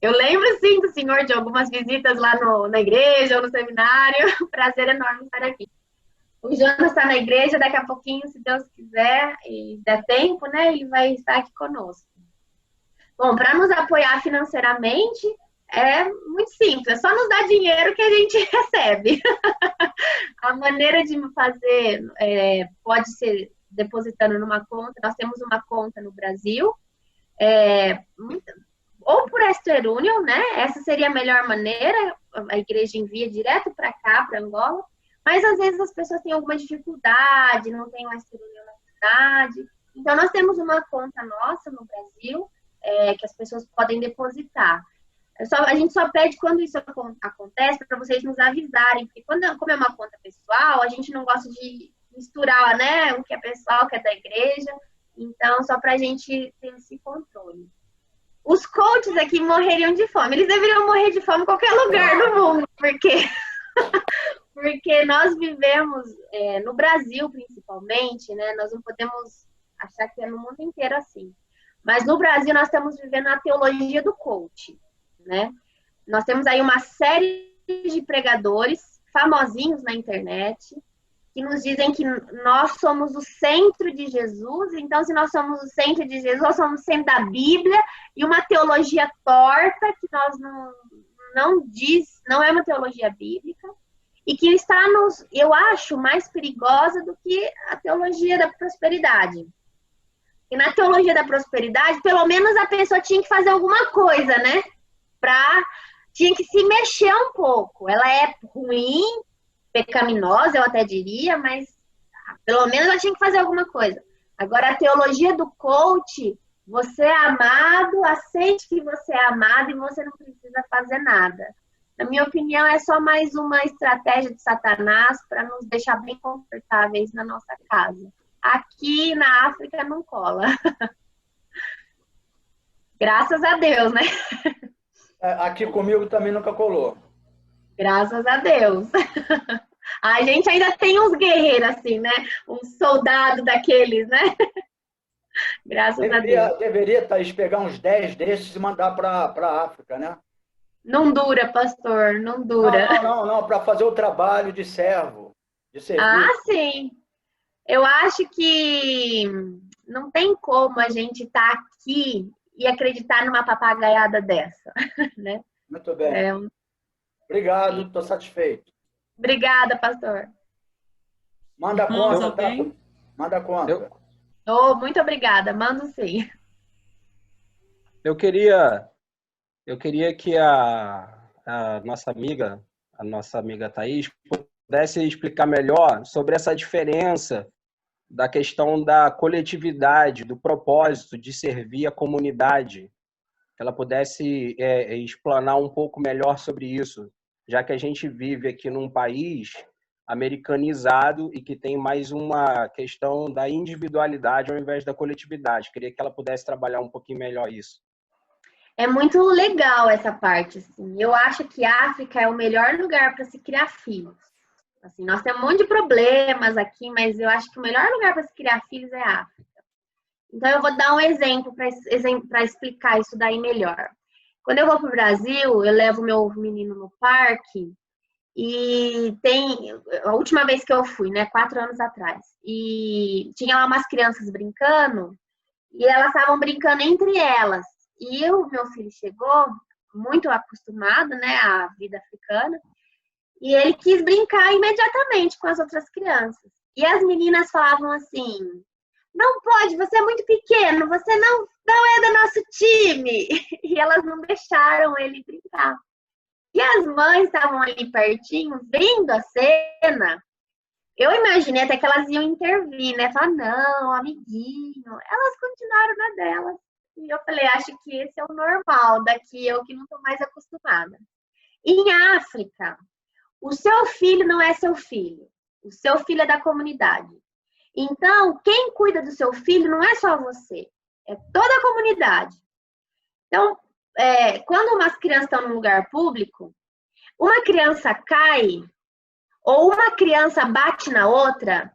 Eu lembro, sim, do senhor de algumas visitas lá na igreja ou no seminário. Prazer enorme estar aqui. O Jonas está na igreja, daqui a pouquinho, se Deus quiser e der tempo, né, ele vai estar aqui conosco. Bom, para nos apoiar financeiramente, é muito simples, é só nos dar dinheiro que a gente recebe. A maneira de fazer pode ser depositando numa conta. Nós temos uma conta no Brasil, ou por Western Union, né? Essa seria a melhor maneira, a igreja envia direto para cá, para Angola, mas às vezes as pessoas têm alguma dificuldade, não tem Western Union na cidade. Então, nós temos uma conta nossa no Brasil, que as pessoas podem depositar. A gente só pede quando isso acontece para vocês nos avisarem, porque como é uma conta pessoal, a gente não gosta de misturar, né, o que é pessoal, o que é da igreja, então só para a gente ter esse controle. Os coaches aqui morreriam de fome, eles deveriam morrer de fome em qualquer lugar do mundo, porque nós vivemos, no Brasil principalmente, né, nós não podemos achar que é no mundo inteiro assim, mas no Brasil nós estamos vivendo a teologia do coach, né? Nós temos aí uma série de pregadores famosinhos na internet que nos dizem que nós somos o centro de Jesus. Então, se nós somos o centro de Jesus, nós somos o centro da Bíblia, e uma teologia torta que nós não é uma teologia bíblica, e que está eu acho, mais perigosa do que a teologia da prosperidade. E na teologia da prosperidade, pelo menos a pessoa tinha que fazer alguma coisa, né? Tinha que se mexer um pouco. Ela é ruim, pecaminosa, eu até diria, mas pelo menos ela tinha que fazer alguma coisa. Agora, a teologia do coach, você é amado, aceite que você é amado e você não precisa fazer nada. Na minha opinião, é só mais uma estratégia de Satanás para nos deixar bem confortáveis na nossa casa. Aqui na África não cola. Graças a Deus, né? Aqui comigo também nunca colou. Graças a Deus. A gente ainda tem uns guerreiros assim, né? Um soldado daqueles, né? Graças a Deus. Deveria, Thaís, pegar uns 10 desses e mandar para a África, né? Não dura, pastor, não dura. Não, para fazer o trabalho de servo, de serviço. Ah, sim. Eu acho que não tem como a gente estar aqui e acreditar numa papagaiada dessa, né? Muito bem. Obrigado, estou satisfeito. Obrigada, pastor. Manda a conta, tá? Manda a conta. Muito obrigada, mando sim. Eu queria que a nossa amiga Thaís pudesse explicar melhor sobre essa diferença da questão da coletividade, do propósito de servir a comunidade, que ela pudesse explanar um pouco melhor sobre isso, já que a gente vive aqui num país americanizado e que tem mais uma questão da individualidade ao invés da coletividade. Queria que ela pudesse trabalhar um pouquinho melhor isso. É muito legal essa parte, assim. Eu acho que a África é o melhor lugar para se criar filhos. Assim, nós temos um monte de problemas aqui, mas eu acho que o melhor lugar para se criar filhos é a África. Então, eu vou dar um exemplo para explicar isso daí melhor. Quando eu vou para o Brasil, eu levo meu menino no parque e a última vez que eu fui, né, 4 anos atrás, e tinha lá umas crianças brincando e elas estavam brincando entre elas. E o meu filho chegou muito acostumado, né, à vida africana, e ele quis brincar imediatamente com as outras crianças. E as meninas falavam assim: não pode, você é muito pequeno, você não é do nosso time. E elas não deixaram ele brincar. E as mães estavam ali pertinho, vendo a cena. Eu imaginei até que elas iam intervir, né? Falar, não, amiguinho. Elas continuaram na delas. E eu falei, acho que esse é o normal daqui, eu que não estou mais acostumada. Em África, o seu filho não é seu filho. O seu filho é da comunidade. Então, quem cuida do seu filho não é só você, é toda a comunidade. Então, quando umas crianças estão num lugar público, uma criança cai ou uma criança bate na outra,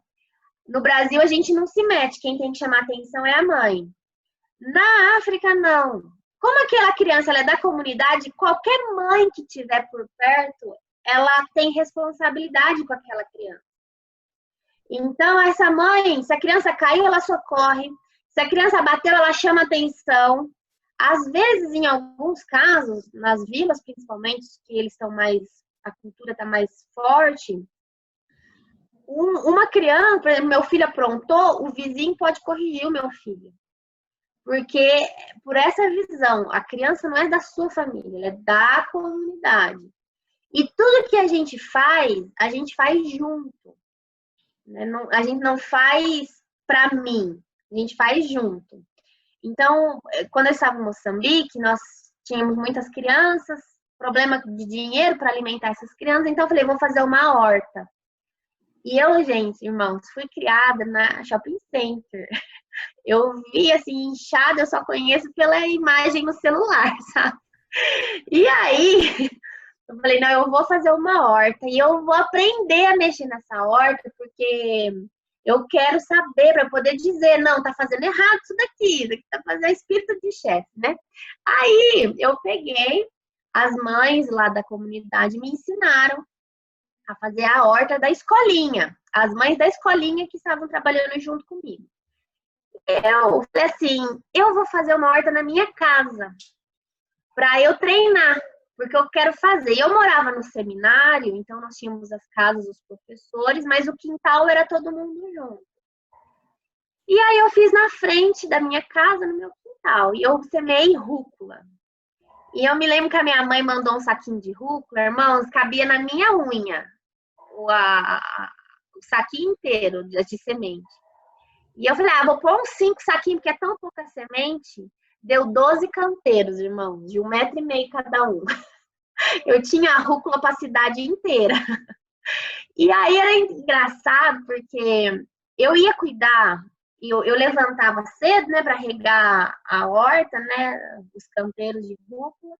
no Brasil a gente não se mete, quem tem que chamar atenção é a mãe. Na África, não. Como aquela criança ela é da comunidade, qualquer mãe que estiver por perto, ela tem responsabilidade com aquela criança. Então, essa mãe, se a criança caiu, ela socorre. Se a criança bateu, ela chama atenção. Às vezes, em alguns casos, nas vilas principalmente, que eles estão mais, a cultura está mais forte, uma criança, por exemplo, meu filho aprontou, o vizinho pode corrigir o meu filho. Porque, por essa visão, a criança não é da sua família, ela é da comunidade. E tudo que a gente faz junto. A gente não faz para mim, a gente faz junto. Então, quando eu estava em Moçambique, nós tínhamos muitas crianças, problema de dinheiro para alimentar essas crianças, então eu falei, vou fazer uma horta. E eu, gente, irmãos, fui criada na Shopping Center. Eu vi, assim, inchada, eu só conheço pela imagem no celular, sabe? E aí, eu falei, não, eu vou fazer uma horta e eu vou aprender a mexer nessa horta, porque eu quero saber para poder dizer, não, tá fazendo errado isso daqui tá fazendo espírito de chefe, né? Aí, eu peguei, as mães lá da comunidade me ensinaram a fazer a horta da escolinha. As mães da escolinha que estavam trabalhando junto comigo. Eu falei assim, eu vou fazer uma horta na minha casa, para eu treinar, porque eu quero fazer. Eu morava no seminário, então nós tínhamos as casas dos professores, mas o quintal era todo mundo junto. E aí eu fiz na frente da minha casa, no meu quintal, e eu semeei rúcula. E eu me lembro que a minha mãe mandou um saquinho de rúcula, irmãos, cabia na minha unha, o saquinho inteiro de semente. E eu falei, vou pôr uns 5 saquinhos, porque é tão pouca semente. Deu 12 canteiros, irmãos, de 1,5 m cada um. Eu tinha a rúcula para a cidade inteira. E aí era engraçado, porque eu ia cuidar, eu levantava cedo, né, para regar a horta, né, os canteiros de rúcula.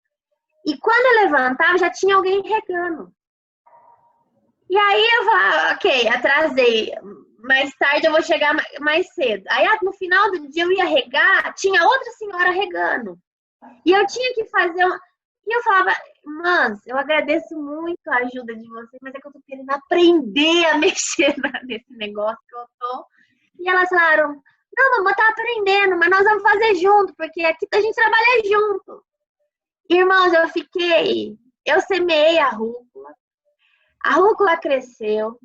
E quando eu levantava, já tinha alguém regando. E aí eu falava, ok, atrasei. Mais tarde eu vou chegar mais cedo. Aí no final do dia eu ia regar, tinha outra senhora regando. E eu tinha que fazer E eu falava, irmãs, eu agradeço muito a ajuda de vocês, mas é que eu tô querendo aprender a mexer nesse negócio que eu tô. E elas falaram, não, mamãe, tá aprendendo, mas nós vamos fazer junto, porque aqui a gente trabalha junto. Irmãos, eu semeei a rúcula cresceu,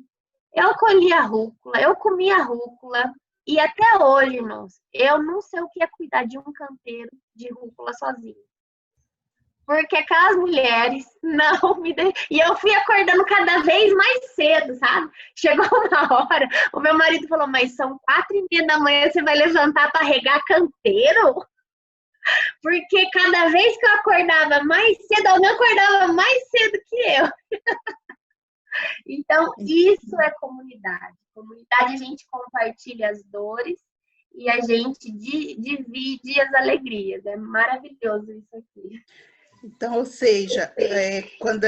eu colhi a rúcula, eu comi a rúcula, e até hoje, irmãos, eu não sei o que é cuidar de um canteiro de rúcula sozinho. porque aquelas mulheres não me E eu fui acordando cada vez mais cedo, sabe? Chegou uma hora, o meu marido falou, mas são 4h30 da manhã, você vai levantar para regar canteiro? Porque cada vez que eu acordava mais cedo, alguém acordava mais cedo que eu. Então, isso é comunidade. Comunidade, a gente compartilha as dores e a gente divide as alegrias. É maravilhoso isso aqui. Então, ou seja, quando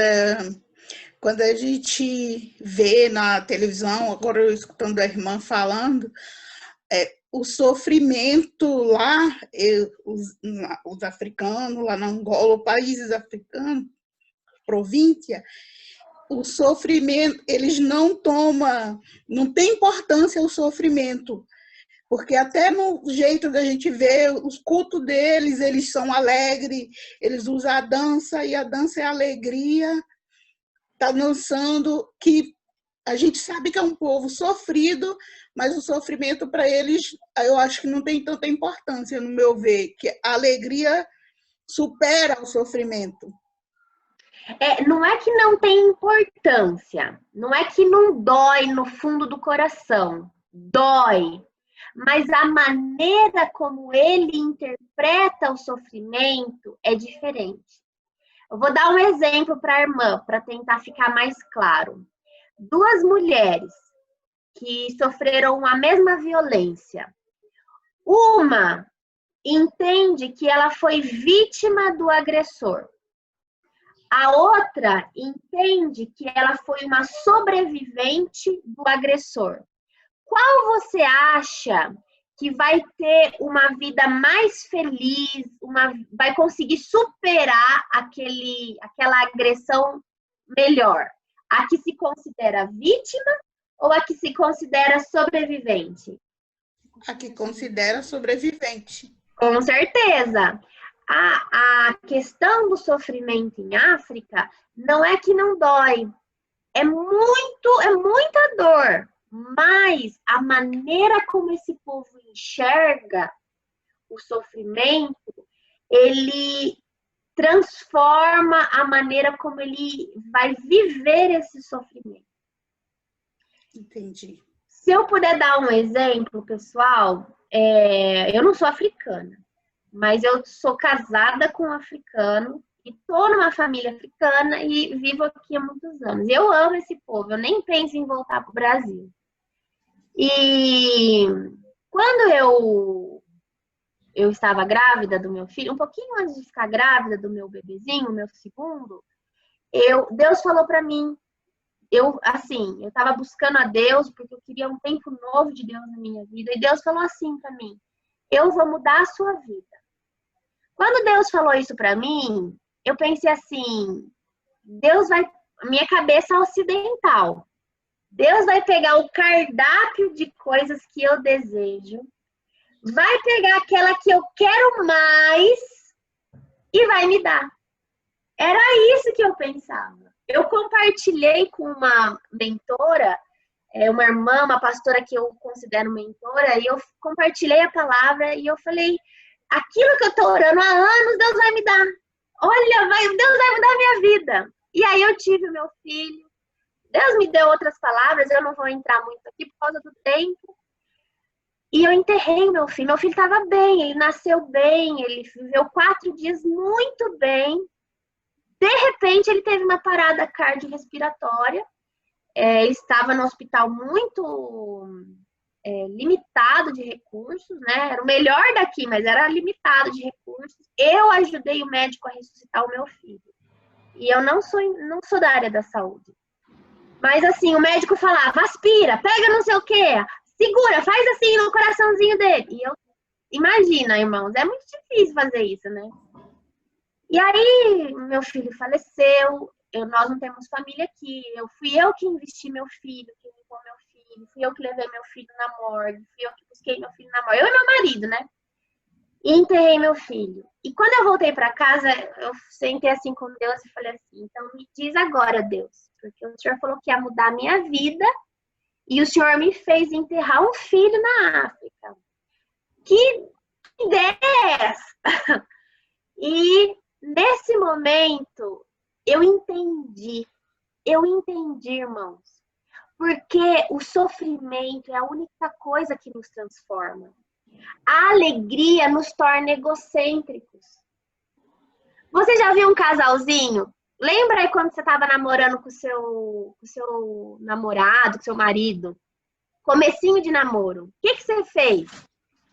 a gente vê na televisão, agora eu escutando a irmã falando, o sofrimento lá, os africanos, lá na Angola, países africanos, província, o sofrimento, eles não tem importância o sofrimento, porque até no jeito da gente ver, os cultos deles, eles são alegres, eles usam a dança, e a dança é alegria, tá dançando, que a gente sabe que é um povo sofrido, mas o sofrimento para eles, eu acho que não tem tanta importância, no meu ver, que a alegria supera o sofrimento. Não é que não tem importância, não é que não dói no fundo do coração, dói, mas a maneira como ele interpreta o sofrimento é diferente. Eu vou dar um exemplo para a irmã, para tentar ficar mais claro. 2 mulheres que sofreram a mesma violência. Uma entende que ela foi vítima do agressor. A outra entende que ela foi uma sobrevivente do agressor. Qual você acha que vai ter uma vida mais feliz, vai conseguir superar aquela agressão melhor? A que se considera vítima ou a que se considera sobrevivente? A que considera sobrevivente. Com certeza. A questão do sofrimento em África não é que não dói. É muita dor. Mas a maneira como esse povo enxerga o sofrimento, ele transforma a maneira como ele vai viver esse sofrimento. Entendi. Se eu puder dar um exemplo, pessoal, eu não sou africana, mas eu sou casada com um africano e estou numa família africana e vivo aqui há muitos anos. Eu amo esse povo, eu nem penso em voltar para o Brasil. E quando eu estava grávida do meu filho, um pouquinho antes de ficar grávida do meu bebezinho, meu segundo, Deus falou para mim, eu estava buscando a Deus porque eu queria um tempo novo de Deus na minha vida, e Deus falou assim para mim, eu vou mudar a sua vida. Quando Deus falou isso para mim, eu pensei assim, minha cabeça ocidental, Deus vai pegar o cardápio de coisas que eu desejo, vai pegar aquela que eu quero mais e vai me dar. Era isso que eu pensava. Eu compartilhei com uma mentora, uma irmã, uma pastora que eu considero mentora, e eu compartilhei a palavra e eu falei, aquilo que eu estou orando há anos, Deus vai me dar. Olha, Deus vai mudar a minha vida. E aí eu tive o meu filho. Deus me deu outras palavras, eu não vou entrar muito aqui por causa do tempo. E eu enterrei meu filho. Meu filho estava bem, ele nasceu bem, ele viveu 4 dias muito bem. De repente, ele teve uma parada cardiorrespiratória. Estava no hospital muito limitado de recursos, né? Era o melhor daqui, mas era limitado de recursos. Eu ajudei o médico a ressuscitar o meu filho. E eu não sou da área da saúde. Mas assim, o médico falava, aspira, pega não sei o quê, segura, faz assim no coraçãozinho dele. E imagina, irmãos, é muito difícil fazer isso, né? E aí, meu filho faleceu, nós não temos família aqui, fui eu que investi meu filho, que limpou meu filho, fui eu que levei meu filho na morgue, fui eu que busquei meu filho na morgue, eu e meu marido, né? E enterrei meu filho. E quando eu voltei para casa, eu sentei assim com Deus e falei assim, então me diz agora, Deus, porque o Senhor falou que ia mudar a minha vida e o Senhor me fez enterrar um filho na África. Que ideia é essa? E nesse momento, eu entendi, irmãos, porque o sofrimento é a única coisa que nos transforma. A alegria nos torna egocêntricos. Você já viu um casalzinho? Lembra aí quando você estava namorando com o seu namorado, com seu marido? Comecinho de namoro. O que você fez?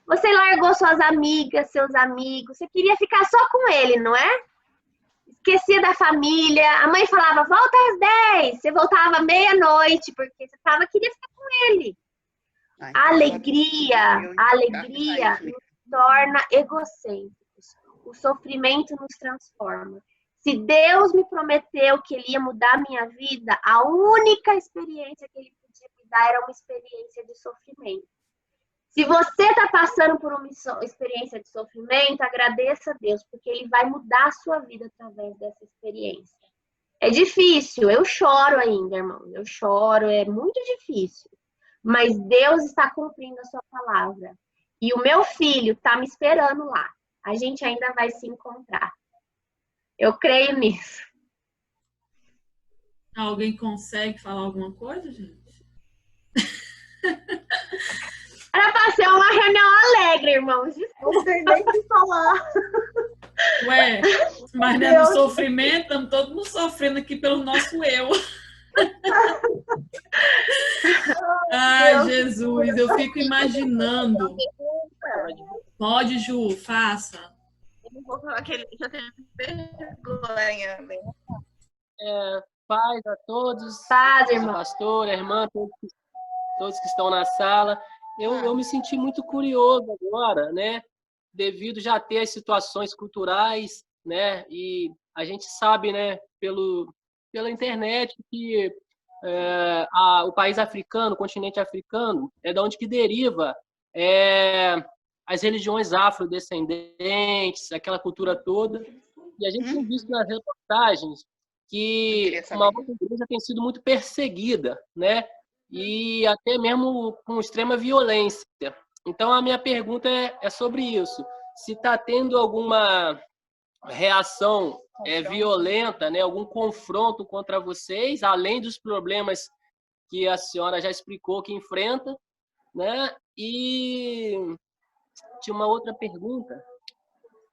Você largou suas amigas, seus amigos. Você queria ficar só com ele, não é? Esquecia da família. A mãe falava, volta às 10. Você voltava meia-noite, porque você queria ficar com ele. A alegria nos torna egocêntricos. O sofrimento nos transforma. Se Deus me prometeu que Ele ia mudar a minha vida, a única experiência que Ele podia me dar era uma experiência de sofrimento. Se você está passando por uma experiência de sofrimento, agradeça a Deus, porque Ele vai mudar a sua vida através dessa experiência. É difícil, eu choro ainda, irmão. Eu choro, é muito difícil. Mas Deus está cumprindo a sua palavra. E o meu filho está me esperando lá. A gente ainda vai se encontrar. Eu creio nisso. Alguém consegue falar alguma coisa, gente? Era para ser uma reunião alegre, irmãos. Desculpa, não sei nem o que falar. Ué, mas não é no sofrimento, estamos todos nos sofrendo aqui pelo nosso eu. Ai, Jesus, eu fico imaginando. Pode, Ju, faça. Eu não vou falar que ele já tem vergonha, né? Paz a todos, Paz, irmão. pastor, a irmã, todos que estão na sala. Eu me senti muito curioso agora, né? Devido já ter as situações culturais, né? E a gente sabe, né? Pela internet que o país africano, o continente africano, é da onde que deriva as religiões afrodescendentes, aquela cultura toda. E a gente tem visto nas reportagens que uma outra igreja tem sido muito perseguida, né? E até mesmo com extrema violência. Então, a minha pergunta é sobre isso. Se está tendo alguma reação violenta, né? Algum confronto contra vocês, além dos problemas que a senhora já explicou que enfrenta, né? E tinha uma outra pergunta.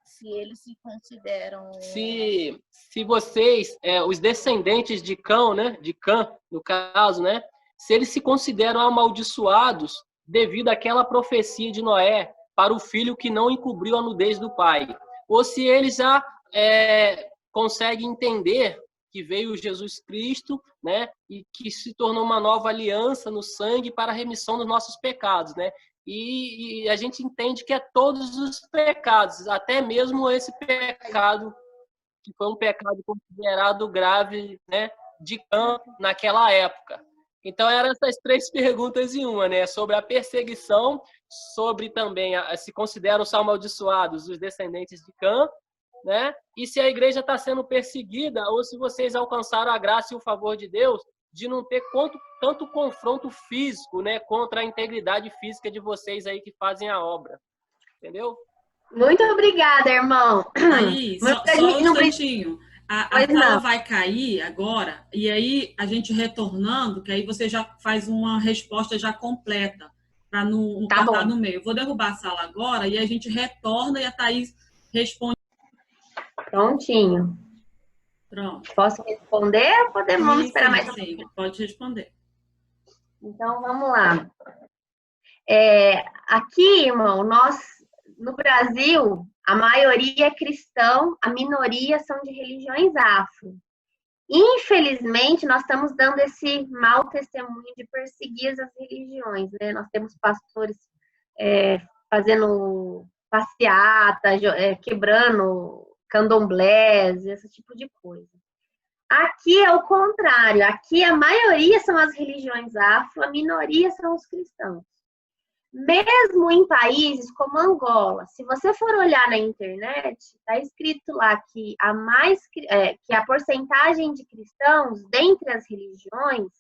Se eles se consideram... Se vocês, os descendentes de Cã, né? De Cã, no caso, né? Se eles se consideram amaldiçoados devido àquela profecia de Noé para o filho que não encobriu a nudez do pai. Ou se eles já conseguem entender que veio Jesus Cristo, né, e que se tornou uma nova aliança no sangue para a remissão dos nossos pecados, né? E a gente entende que é todos os pecados, até mesmo esse pecado que foi um pecado considerado grave, né, de Cã naquela época. Então, eram essas três perguntas em uma, né? Sobre a perseguição, sobre também se consideram amaldiçoados os descendentes de Cã, né? E se a igreja está sendo perseguida ou se vocês alcançaram a graça e o favor de Deus de não ter tanto confronto físico, né? Contra a integridade física de vocês aí que fazem a obra. Entendeu? Muito obrigada, irmão. Aí, só um instantinho. A tela vai cair agora, e aí a gente retornando, que aí você já faz uma resposta já completa, para não cortar no meio. Eu vou derrubar a sala agora, e a gente retorna e a Thaís responde. Prontinho. Pronto. Posso responder ou vamos esperar mais um pouquinho? Sim, pode responder. Então, vamos lá. Aqui, irmão, no Brasil, a maioria é cristão, a minoria são de religiões afro. Infelizmente, nós estamos dando esse mau testemunho de perseguir as religiões, né? Nós temos pastores fazendo passeata, quebrando candomblés, esse tipo de coisa. Aqui é o contrário, aqui a maioria são as religiões afro, a minoria são os cristãos. Mesmo em países como Angola, se você for olhar na internet, está escrito lá que a porcentagem de cristãos dentre as religiões,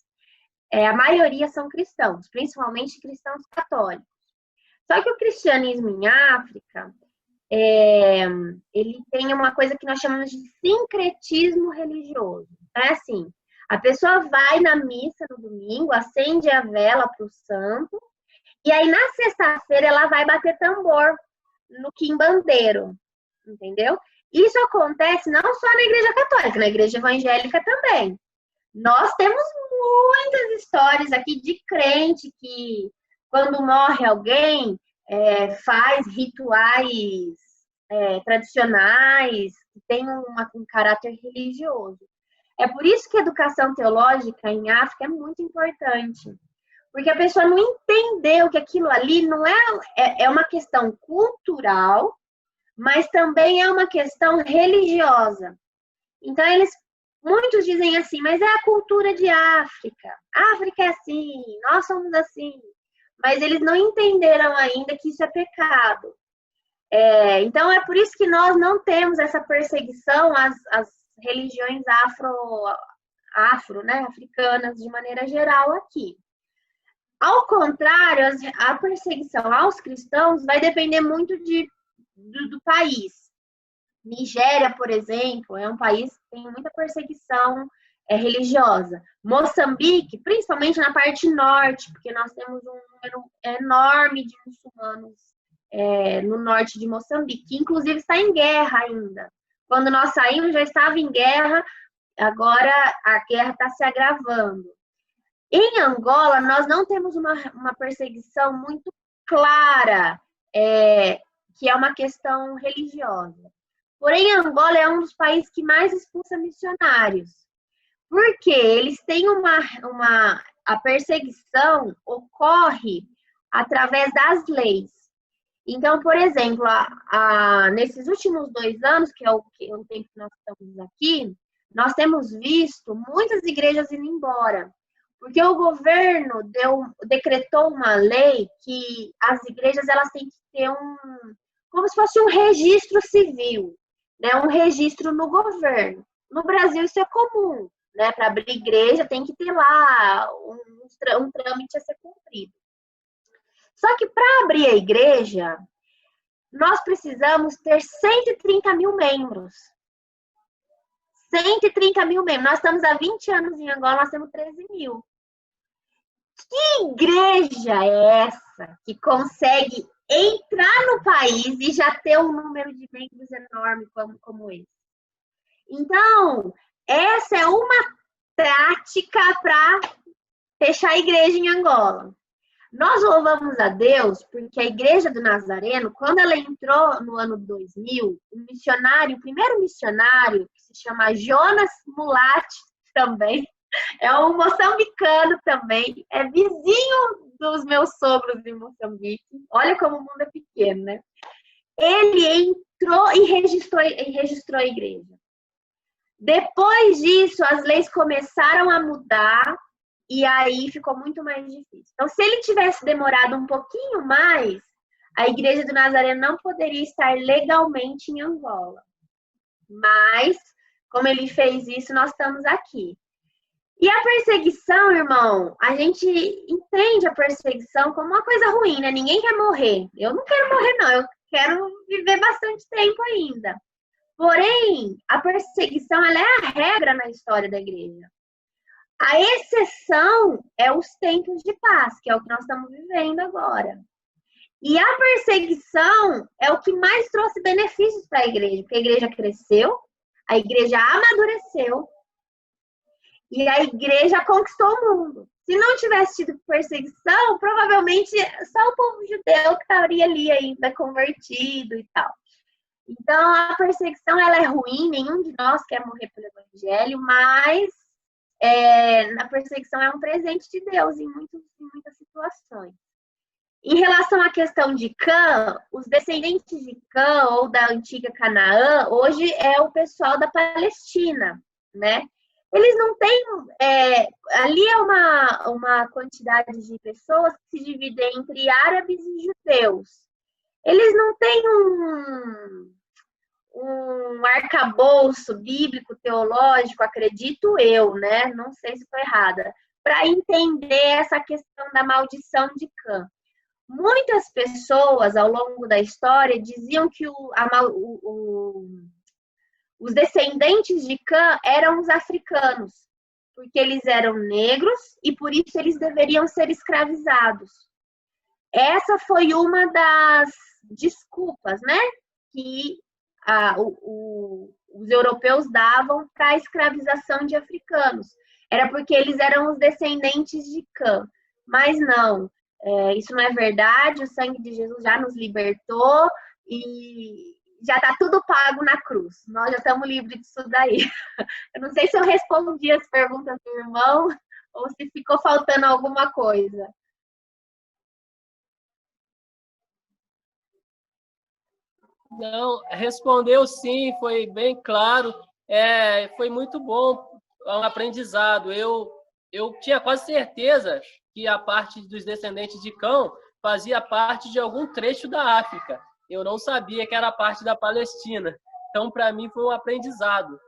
a maioria são cristãos, principalmente cristãos católicos. Só que o cristianismo em África, ele tem uma coisa que nós chamamos de sincretismo religioso. É assim, a pessoa vai na missa no domingo, acende a vela para o santo, e aí na sexta-feira ela vai bater tambor no quimbandeiro, entendeu? Isso acontece não só na igreja católica, na igreja evangélica também. Nós temos muitas histórias aqui de crente que, quando morre alguém, faz rituais tradicionais, que tem um caráter religioso. É por isso que a educação teológica em África é muito importante. Porque a pessoa não entendeu que aquilo ali não é uma questão cultural, mas também é uma questão religiosa. Então, muitos dizem assim, mas é a cultura de África. A África é assim, nós somos assim. Mas eles não entenderam ainda que isso é pecado. Então, é por isso que nós não temos essa perseguição às religiões né, africanas, de maneira geral, aqui. Ao contrário, a perseguição aos cristãos vai depender muito do país. Nigéria, por exemplo, é um país que tem muita perseguição religiosa. Moçambique, principalmente na parte norte, porque nós temos um número enorme de muçulmanos no norte de Moçambique, que inclusive está em guerra ainda. Quando nós saímos, já estava em guerra, agora a guerra está se agravando. Em Angola, nós não temos uma perseguição muito clara, que é uma questão religiosa. Porém, Angola é um dos países que mais expulsa missionários. Porque eles têm a perseguição ocorre através das leis. Então, por exemplo, nesses últimos 2 anos, que é o tempo que nós estamos aqui, nós temos visto muitas igrejas indo embora. Porque o governo decretou uma lei que as igrejas elas têm que ter como se fosse um registro civil, né? Um registro no governo. No Brasil isso é comum, né? Para abrir igreja tem que ter lá um trâmite a ser cumprido. Só que para abrir a igreja, nós precisamos ter 130 mil membros. 130 mil membros. Nós estamos há 20 anos em Angola, nós temos 13 mil. Que igreja é essa que consegue entrar no país e já ter um número de membros enorme como esse? Então, essa é uma prática para fechar a igreja em Angola. Nós louvamos a Deus porque a Igreja do Nazareno, quando ela entrou no ano 2000, o primeiro missionário, que se chama Jonas Mulati também, é um moçambicano também, é vizinho dos meus sogros de Moçambique. Olha como o mundo é pequeno, né? Ele entrou e registrou a igreja. Depois disso, as leis começaram a mudar e aí ficou muito mais difícil. Então, se ele tivesse demorado um pouquinho mais, a Igreja do Nazareno não poderia estar legalmente em Angola. Mas, como ele fez isso, nós estamos aqui. E a perseguição, irmão, a gente entende a perseguição como uma coisa ruim, né? Ninguém quer morrer. Eu não quero morrer, não. Eu quero viver bastante tempo ainda. Porém, a perseguição, ela é a regra na história da igreja. A exceção é os tempos de paz, que é o que nós estamos vivendo agora. E a perseguição é o que mais trouxe benefícios para a igreja, porque a igreja cresceu, a igreja amadureceu, e a igreja conquistou o mundo. Se não tivesse tido perseguição, provavelmente só o povo judeu que estaria ali ainda convertido e tal. Então, a perseguição ela é ruim, nenhum de nós quer morrer pelo evangelho, mas a perseguição é um presente de Deus em muitas situações. Em relação à questão de Cã, os descendentes de Cã ou da antiga Canaã, hoje é o pessoal da Palestina, né? Eles não têm... ali é uma quantidade de pessoas que se dividem entre árabes e judeus. Eles não têm um arcabouço bíblico, teológico, acredito eu, né? Não sei se estou errada, para entender essa questão da maldição de Cã. muitas pessoas ao longo da história diziam que os descendentes de Cã eram os africanos, porque eles eram negros e por isso eles deveriam ser escravizados. Essa foi uma das desculpas, né, que os europeus davam para a escravização de africanos. Era porque eles eram os descendentes de Cã. Mas não, isso não é verdade, o sangue de Jesus já nos libertou e já está tudo pago na cruz. Nós já estamos livres disso daí. Eu não sei se eu respondi as perguntas do irmão ou se ficou faltando alguma coisa. Não, respondeu sim, foi bem claro. Foi muito bom, um aprendizado. Eu tinha quase certeza que a parte dos descendentes de Cão fazia parte de algum trecho da África. Eu não sabia que era parte da Palestina. Então, para mim, foi um aprendizado.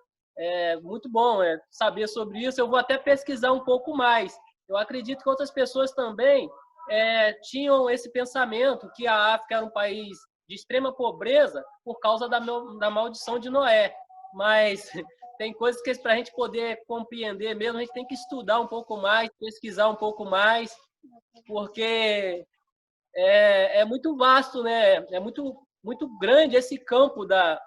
Muito bom saber sobre isso. Eu vou até pesquisar um pouco mais. Eu acredito que outras pessoas também tinham esse pensamento que a África era um país de extrema pobreza por causa da maldição de Noé. Mas tem coisas que para a gente poder compreender mesmo, a gente tem que estudar um pouco mais, pesquisar um pouco mais, porque é muito vasto, né? É muito, muito grande esse campo da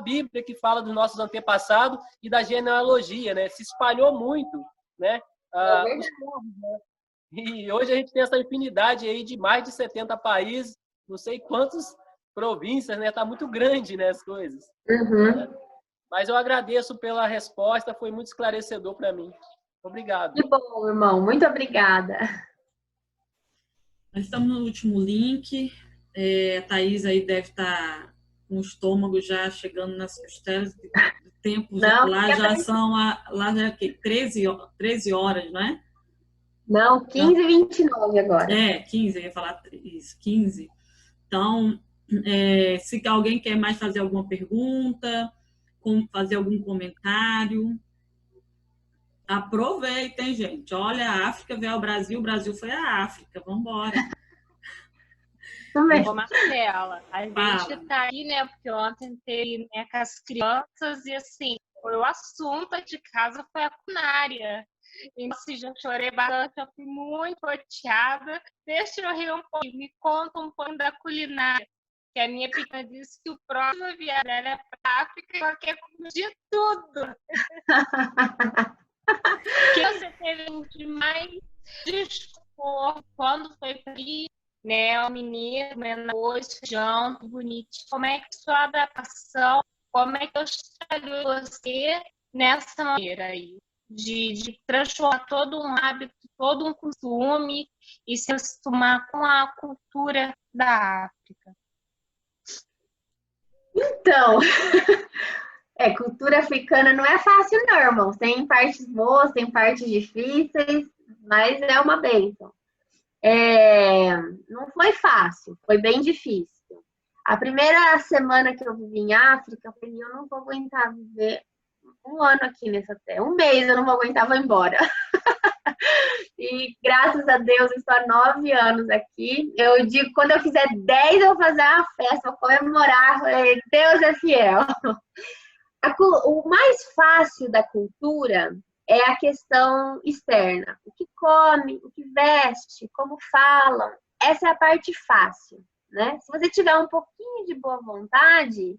Bíblia que fala dos nossos antepassados e da genealogia, né? Se espalhou muito, né? E hoje a gente tem essa infinidade aí de mais de 70 países, não sei quantas províncias, né? Tá muito grande, né, as coisas. Uhum. Mas eu agradeço pela resposta, foi muito esclarecedor para mim. Obrigado. Que bom, irmão. Muito obrigada. Nós estamos no último link. A Thaís aí deve estar com o estômago já chegando nas costelas. O tempo já são lá já 13 horas, não é? Não, 15h29 agora. 15, eu ia falar isso, 15. Então, se alguém quer mais fazer alguma pergunta, fazer algum comentário, aproveitem, gente. Olha, a África veio ao Brasil, o Brasil foi a África. Vamos embora. Ô, Marcela, a gente está aí, né? Porque ontem teve, né, com as crianças e, assim, o assunto de casa foi a culinária. Então, assim, já chorei bastante, eu fui muito chateada. Deixa eu rir um pouquinho, me conta um pouco da culinária. Que a minha pequena disse que o próximo viagem dela é para a África e ela quer comer de tudo. Que você teve de mais desconforto quando foi para ir, né? O menino, arroz, feijão, bonitinho. Como é que sua adaptação, como é que eu estaria você nessa maneira aí? De transformar todo um hábito, todo um costume e se acostumar com a cultura da África. Então, cultura africana não é fácil não, irmão. Tem partes boas, tem partes difíceis, mas é uma bênção. Não foi fácil, foi bem difícil. A primeira semana que eu vivi em África, eu falei, eu não vou aguentar viver um ano aqui nessa terra. Um mês eu não vou aguentar, vou embora. E graças a Deus, eu estou há 9 anos aqui. Eu digo, quando eu fizer 10, eu vou fazer uma festa, vou comemorar. Deus é fiel. O mais fácil da cultura é a questão externa. O que come, o que veste, como falam. Essa é a parte fácil, né? Se você tiver um pouquinho de boa vontade,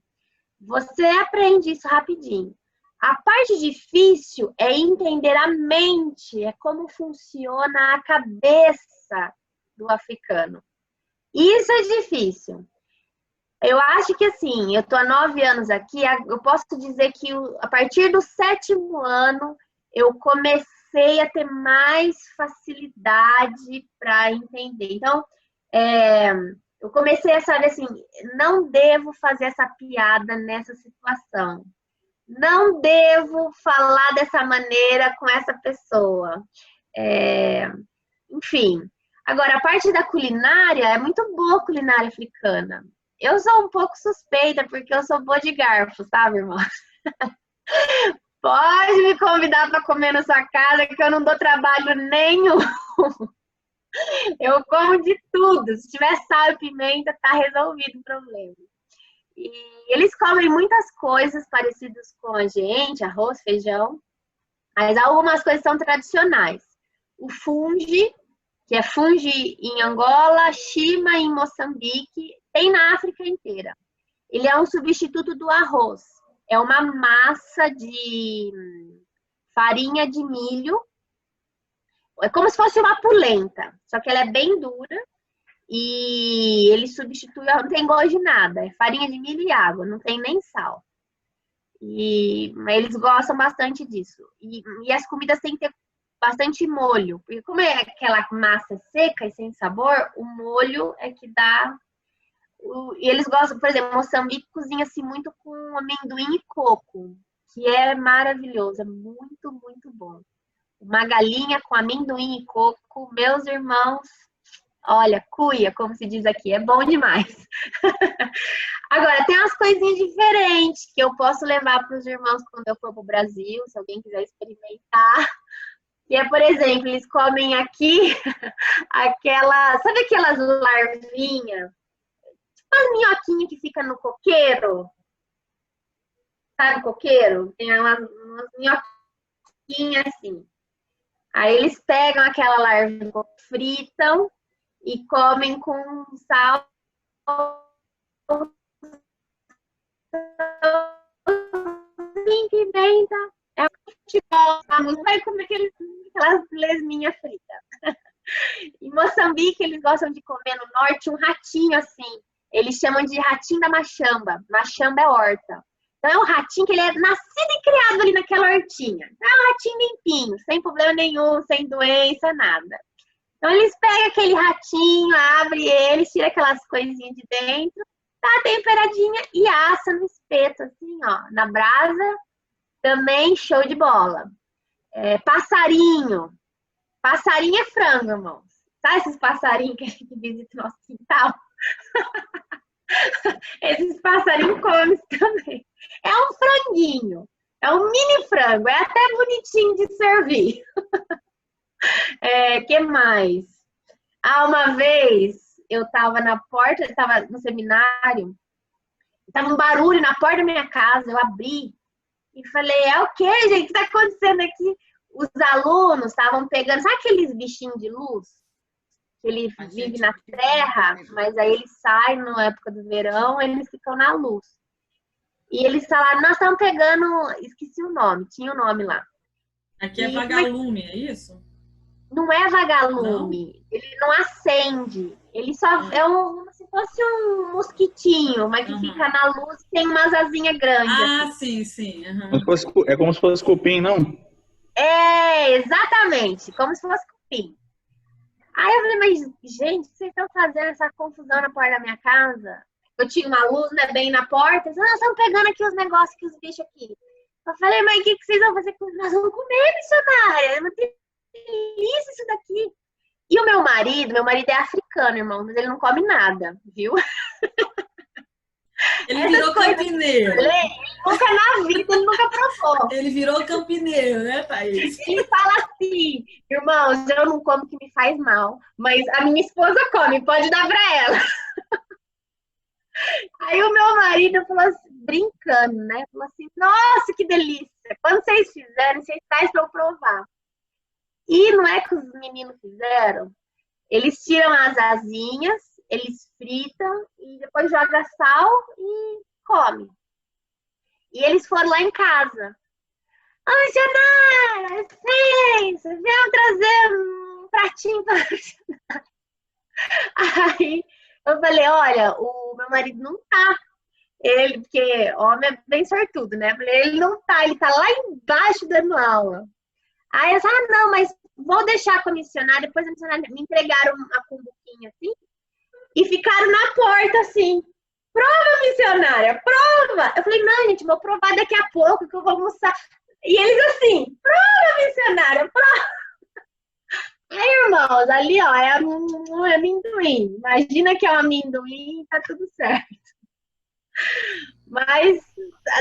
você aprende isso rapidinho. A parte difícil é entender a mente, é como funciona a cabeça do africano. Isso é difícil. Eu acho que, assim, eu estou há 9 anos aqui, eu posso dizer que a partir do 7º ano, eu comecei a ter mais facilidade para entender. Então, eu comecei a saber, assim, não devo fazer essa piada nessa situação. Não devo falar dessa maneira com essa pessoa. Enfim. Agora, a parte da culinária, é muito boa a culinária africana. Eu sou um pouco suspeita, porque eu sou boa de garfo, sabe, irmão? Pode me convidar para comer na sua casa, que eu não dou trabalho nenhum. Eu como de tudo. Se tiver sal e pimenta, tá resolvido o problema. E eles comem muitas coisas parecidas com a gente, arroz, feijão, mas algumas coisas são tradicionais. O fungi, que é fungi em Angola, shima em Moçambique, tem na África inteira. Ele é um substituto do arroz. É uma massa de farinha de milho. É como se fosse uma polenta, só que ela é bem dura e ele substitui, não tem gosto de nada. É farinha de milho e água, não tem nem sal. Mas eles gostam bastante disso. E as comidas têm que ter bastante molho. Porque como é aquela massa seca e sem sabor, o molho é que dá... E eles gostam, por exemplo, Moçambique cozinha-se muito com amendoim e coco, que é maravilhoso, é muito, muito bom. Uma galinha com amendoim e coco, meus irmãos, olha, cuia, como se diz aqui, é bom demais. Agora, tem umas coisinhas diferentes que eu posso levar para os irmãos quando eu for para o Brasil, se alguém quiser experimentar. Que é, por exemplo, eles comem aqui sabe aquelas larvinhas? Umas minhoquinhas que fica no coqueiro. Sabe o coqueiro? Tem umas minhoquinhas assim. Aí eles pegam aquela larva, fritam e comem com sal e pimenta. É muito vai comer aquelas lesminhas fritas. Em Moçambique, eles gostam de comer no norte um ratinho assim. Eles chamam de ratinho da machamba. Machamba é horta. Então é um ratinho que ele é nascido e criado ali naquela hortinha. É um ratinho limpinho, sem problema nenhum, sem doença, nada. Então eles pegam aquele ratinho, abrem ele, tiram aquelas coisinhas de dentro, dá temperadinha e assa no espeto, assim, ó, na brasa. Também show de bola. Passarinho. Passarinho é frango, irmãos. Sabe esses passarinhos que a gente visita no nosso quintal? Esses passarinhos comem também. É um franguinho. É um mini frango. É até bonitinho de servir. Que mais? Uma vez eu estava na porta, estava no seminário, estava um barulho na porta da minha casa, eu abri e falei, o que, gente? O que está acontecendo aqui? Os alunos estavam pegando, sabe aqueles bichinhos de luz? Que ele vive na terra, mas aí eles saem na época do verão, eles ficam na luz. E eles falaram, nós estamos pegando, esqueci o nome, tinha o nome lá. Aqui é vagalume, é isso? Não é vagalume, não? Ele não acende, ele só é como se fosse um mosquitinho, mas que fica na luz e tem umas asinhas grandes. Sim, sim. É como se fosse cupim, não? Exatamente, como se fosse cupim. Aí eu falei, mas gente, vocês estão fazendo essa confusão na porta da minha casa? Eu tinha uma luz, né, bem na porta. Nós estamos pegando aqui os negócios, aqui, os bichos aqui. Eu falei, mas o que vocês vão fazer? Nós vamos comer, missionária. Não tem delícia isso daqui. E o meu marido é africano, irmão, mas ele não come nada, viu? Ele virou campineiro. Nunca na vida, ele nunca provou. Ele virou campineiro, né, Thaís? Ele fala assim, irmãos, eu não como que me faz mal, mas a minha esposa come, pode dar pra ela. Aí o meu marido falou assim, brincando, né? Falou assim, nossa, que delícia. Quando vocês fizerem, vocês trazem pra eu provar. E não é que os meninos fizeram? Eles tiram as asinhas, eles fritam e depois jogam sal e comem. E eles foram lá em casa. Missionária, vocês vieram trazer um pratinho para missionária. Aí eu falei, olha, o meu marido não tá. Ele, porque homem é bem sortudo, né? Eu falei, ele não tá, ele tá lá embaixo dando aula. Aí eu falei, não, mas vou deixar com a missionária. Depois a missionária me entregaram uma cumbuquinha assim e ficaram na porta assim. Prova, missionária, prova! Eu falei, não, gente, vou provar daqui a pouco que eu vou almoçar. E eles assim, prova, missionária, prova! Aí, irmãos, ali, ó, é um amendoim. Imagina que é um amendoim e tá tudo certo. Mas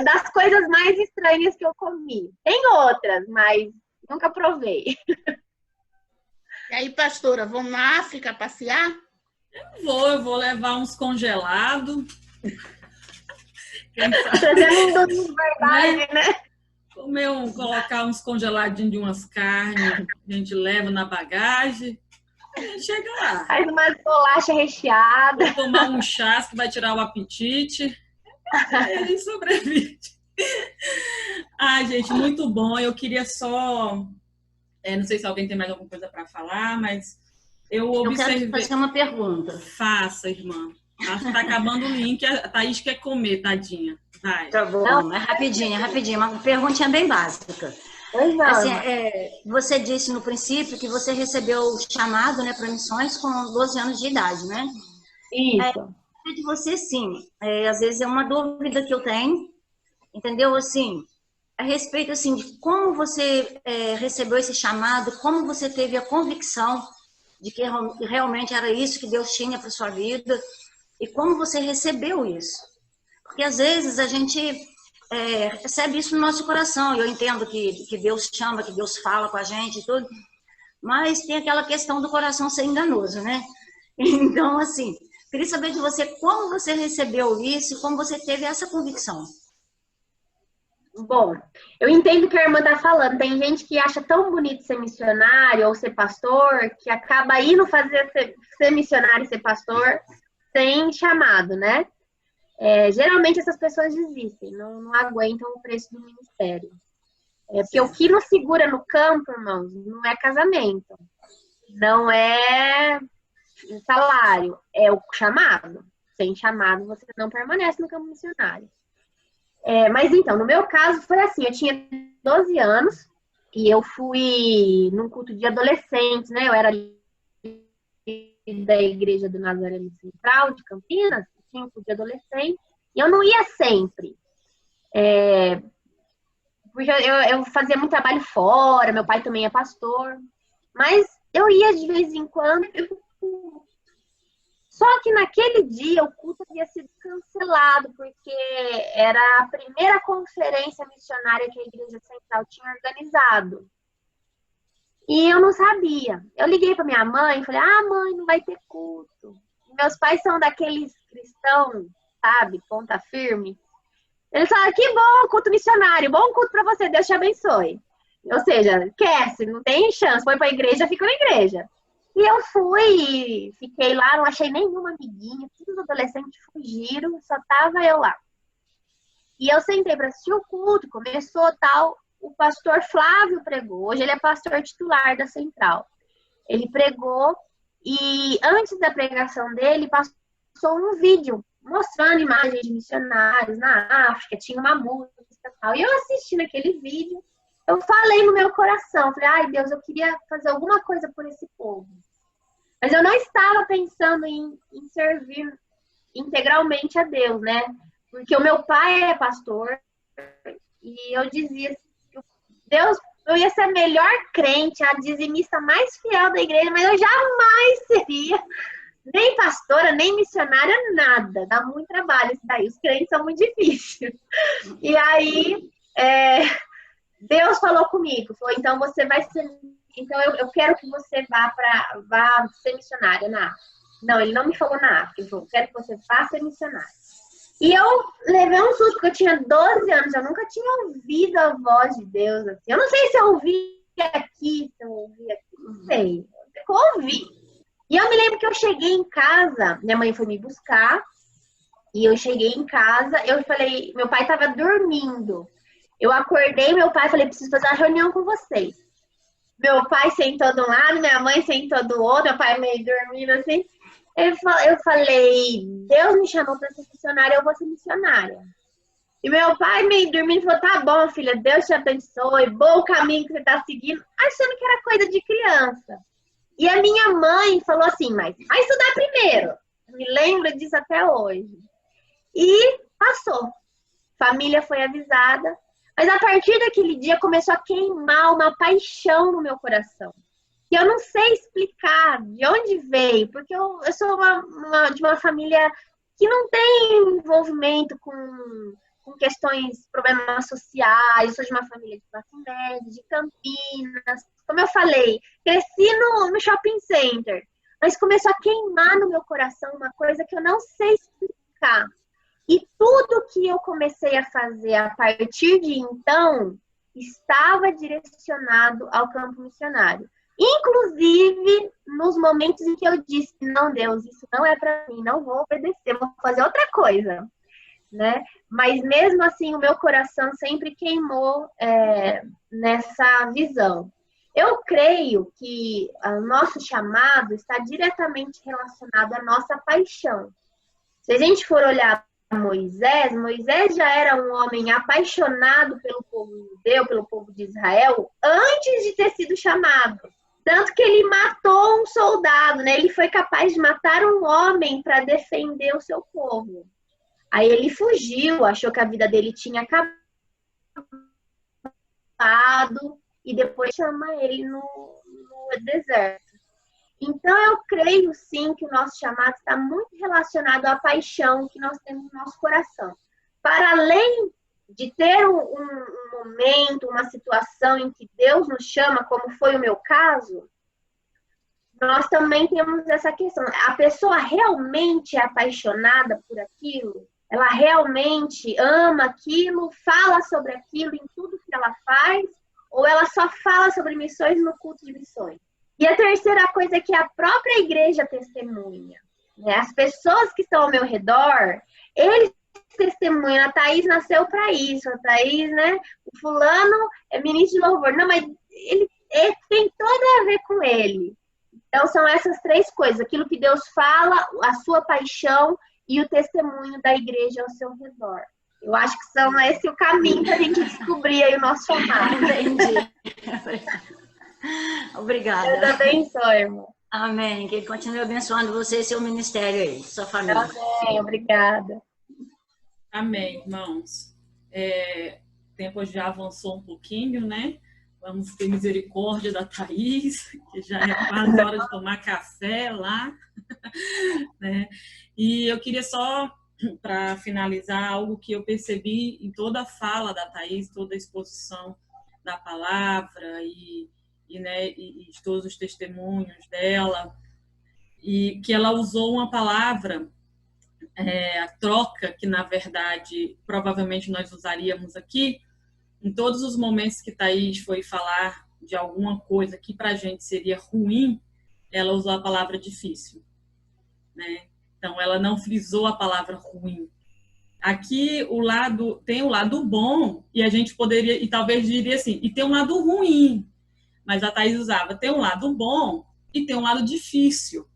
das coisas mais estranhas que eu comi. Tem outras, mas nunca provei. E aí, pastora, vamos na África passear? Eu vou levar uns congelados. Trazendo um domingo de verdade, né? Colocar uns congeladinhos de umas carnes, a gente leva na bagagem e a gente chega lá. Faz umas bolachas recheadas. Vou tomar um chá que vai tirar o apetite. Aí a gente sobrevive. Ai, gente, muito bom. Eu queria só... não sei se alguém tem mais alguma coisa para falar, mas eu observei... Eu quero fazer uma pergunta. Faça, irmã. Acho que tá acabando o link. A Thaís quer comer, tadinha. Vai. Tá bom, é rapidinho. Uma perguntinha bem básica. Pois não. Assim, você disse no princípio que você recebeu o chamado, né, para missões com 12 anos de idade, né? Isso. De você, sim. Às vezes é uma dúvida que eu tenho, entendeu? Assim, a respeito assim, de como você recebeu esse chamado, como você teve a convicção de que realmente era isso que Deus tinha para sua vida e como você recebeu isso. Porque às vezes a gente recebe isso no nosso coração, e eu entendo que Deus chama, que Deus fala com a gente e tudo, mas tem aquela questão do coração ser enganoso, né? Então, assim, queria saber de você como você recebeu isso e como você teve essa convicção. Bom, eu entendo o que a irmã está falando. Tem gente que acha tão bonito ser missionário ou ser pastor, que acaba indo ser missionário e ser pastor sem chamado, né? Geralmente essas pessoas desistem, não aguentam o preço do ministério. Porque o que nos segura no campo, irmãos, não é casamento, não é salário, é o chamado. Sem chamado, você não permanece no campo missionário. Mas então, no meu caso foi assim, eu tinha 12 anos e eu fui num culto de adolescentes, né? Eu era da Igreja do Nazareno Central, de Campinas, tinha um culto de adolescente, e eu não ia sempre. Porque eu fazia muito trabalho fora, meu pai também é pastor, mas eu ia de vez em quando. Só que naquele dia o culto havia sido cancelado, porque era a primeira conferência missionária que a Igreja Central tinha organizado. E eu não sabia. Eu liguei para minha mãe e falei, mãe, não vai ter culto. E meus pais são daqueles cristãos, sabe, ponta firme. Eles falaram, que bom, culto missionário, bom culto para você, Deus te abençoe. Ou seja, esquece, não tem chance, foi para a igreja, fica na igreja. E eu fui, fiquei lá, não achei nenhuma amiguinha, todos os adolescentes fugiram, só tava eu lá. E eu sentei para assistir o culto, começou tal, o pastor Flávio pregou, hoje ele é pastor titular da Central. Ele pregou e antes da pregação dele passou um vídeo mostrando imagens de missionários na África, tinha uma música e tal. E eu assistindo aquele vídeo, eu falei no meu coração, falei, ai Deus, eu queria fazer alguma coisa por esse povo. Mas eu não estava pensando em servir integralmente a Deus, né? Porque o meu pai é pastor e eu dizia, Deus, eu ia ser a melhor crente, a dizimista mais fiel da igreja, mas eu jamais seria nem pastora, nem missionária, nada. Dá muito trabalho isso daí. Os crentes são muito difíceis. E aí, Deus falou comigo, falou, então você vai ser... Então eu quero que você vá ser missionária na África. Não, ele não me falou na África, ele falou, eu quero que você vá ser missionária. E eu levei um susto, porque eu tinha 12 anos, eu nunca tinha ouvido a voz de Deus, assim. Eu não sei se eu ouvi aqui, não sei. Eu ouvi. E eu me lembro que eu cheguei em casa, minha mãe foi me buscar, e eu cheguei em casa, eu falei, meu pai estava dormindo. Eu acordei meu pai e falei, preciso fazer uma reunião com vocês. Meu pai sentou de um lado, minha mãe sentou do outro, meu pai meio dormindo assim. Eu falei, Deus me chamou para ser missionária, eu vou ser missionária. E meu pai meio dormindo falou, tá bom, filha, Deus te abençoe, bom caminho que você tá seguindo, achando que era coisa de criança. E a minha mãe falou assim, mas vai estudar primeiro. Eu me lembro disso até hoje. E passou. Família foi avisada. Mas a partir daquele dia começou a queimar uma paixão no meu coração. E eu não sei explicar de onde veio, porque eu sou de uma família que não tem envolvimento com com questões, problemas sociais, eu sou de uma família de classe média, de Campinas. Como eu falei, cresci no shopping center, mas começou a queimar no meu coração uma coisa que eu não sei explicar. E tudo que eu comecei a fazer a partir de então estava direcionado ao campo missionário. Inclusive, nos momentos em que eu disse, não, Deus, isso não é para mim, não vou obedecer, vou fazer outra coisa, né? Mas mesmo assim, o meu coração sempre queimou nessa visão. Eu creio que o nosso chamado está diretamente relacionado à nossa paixão. Se a gente for olhar Moisés já era um homem apaixonado pelo povo judeu, pelo povo de Israel, antes de ter sido chamado. Tanto que ele matou um soldado, né? Ele foi capaz de matar um homem para defender o seu povo. Aí ele fugiu, achou que a vida dele tinha acabado e depois chama ele no deserto. Então, eu creio, sim, que o nosso chamado está muito relacionado à paixão que nós temos no nosso coração. Para além de ter um momento, uma situação em que Deus nos chama, como foi o meu caso, nós também temos essa questão. A pessoa realmente é apaixonada por aquilo? Ela realmente ama aquilo, fala sobre aquilo em tudo que ela faz? Ou ela só fala sobre missões no culto de missões? E a terceira coisa é que a própria igreja testemunha, né? As pessoas que estão ao meu redor, eles testemunham. A Thaís nasceu para isso. A Thaís, né? O fulano é ministro de louvor. Não, mas ele tem tudo a ver com ele. Então, são essas três coisas. Aquilo que Deus fala, a sua paixão e o testemunho da igreja ao seu redor. Eu acho que são esse o caminho para a gente descobrir aí o nosso chamado. Entendi. Obrigada. Deus abençoe, irmão. Amém. Que Ele continue abençoando você e seu ministério aí, sua família. Amém. Obrigada. Amém, irmãos. O tempo já avançou um pouquinho, né? Vamos ter misericórdia da Thaís, que já é quase hora de tomar café lá. Né? E eu queria só, para finalizar, algo que eu percebi em toda a fala da Thaís, toda a exposição da palavra e de todos os testemunhos dela, e que ela usou uma palavra, a troca, que na verdade provavelmente nós usaríamos aqui, em todos os momentos que Thaís foi falar de alguma coisa que para a gente seria ruim, ela usou a palavra difícil, né? Então ela não frisou a palavra ruim. Aqui tem o lado bom, e a gente poderia, e talvez diria assim, e tem um lado ruim. Mas a Thaís usava, tem um lado bom e tem um lado difícil,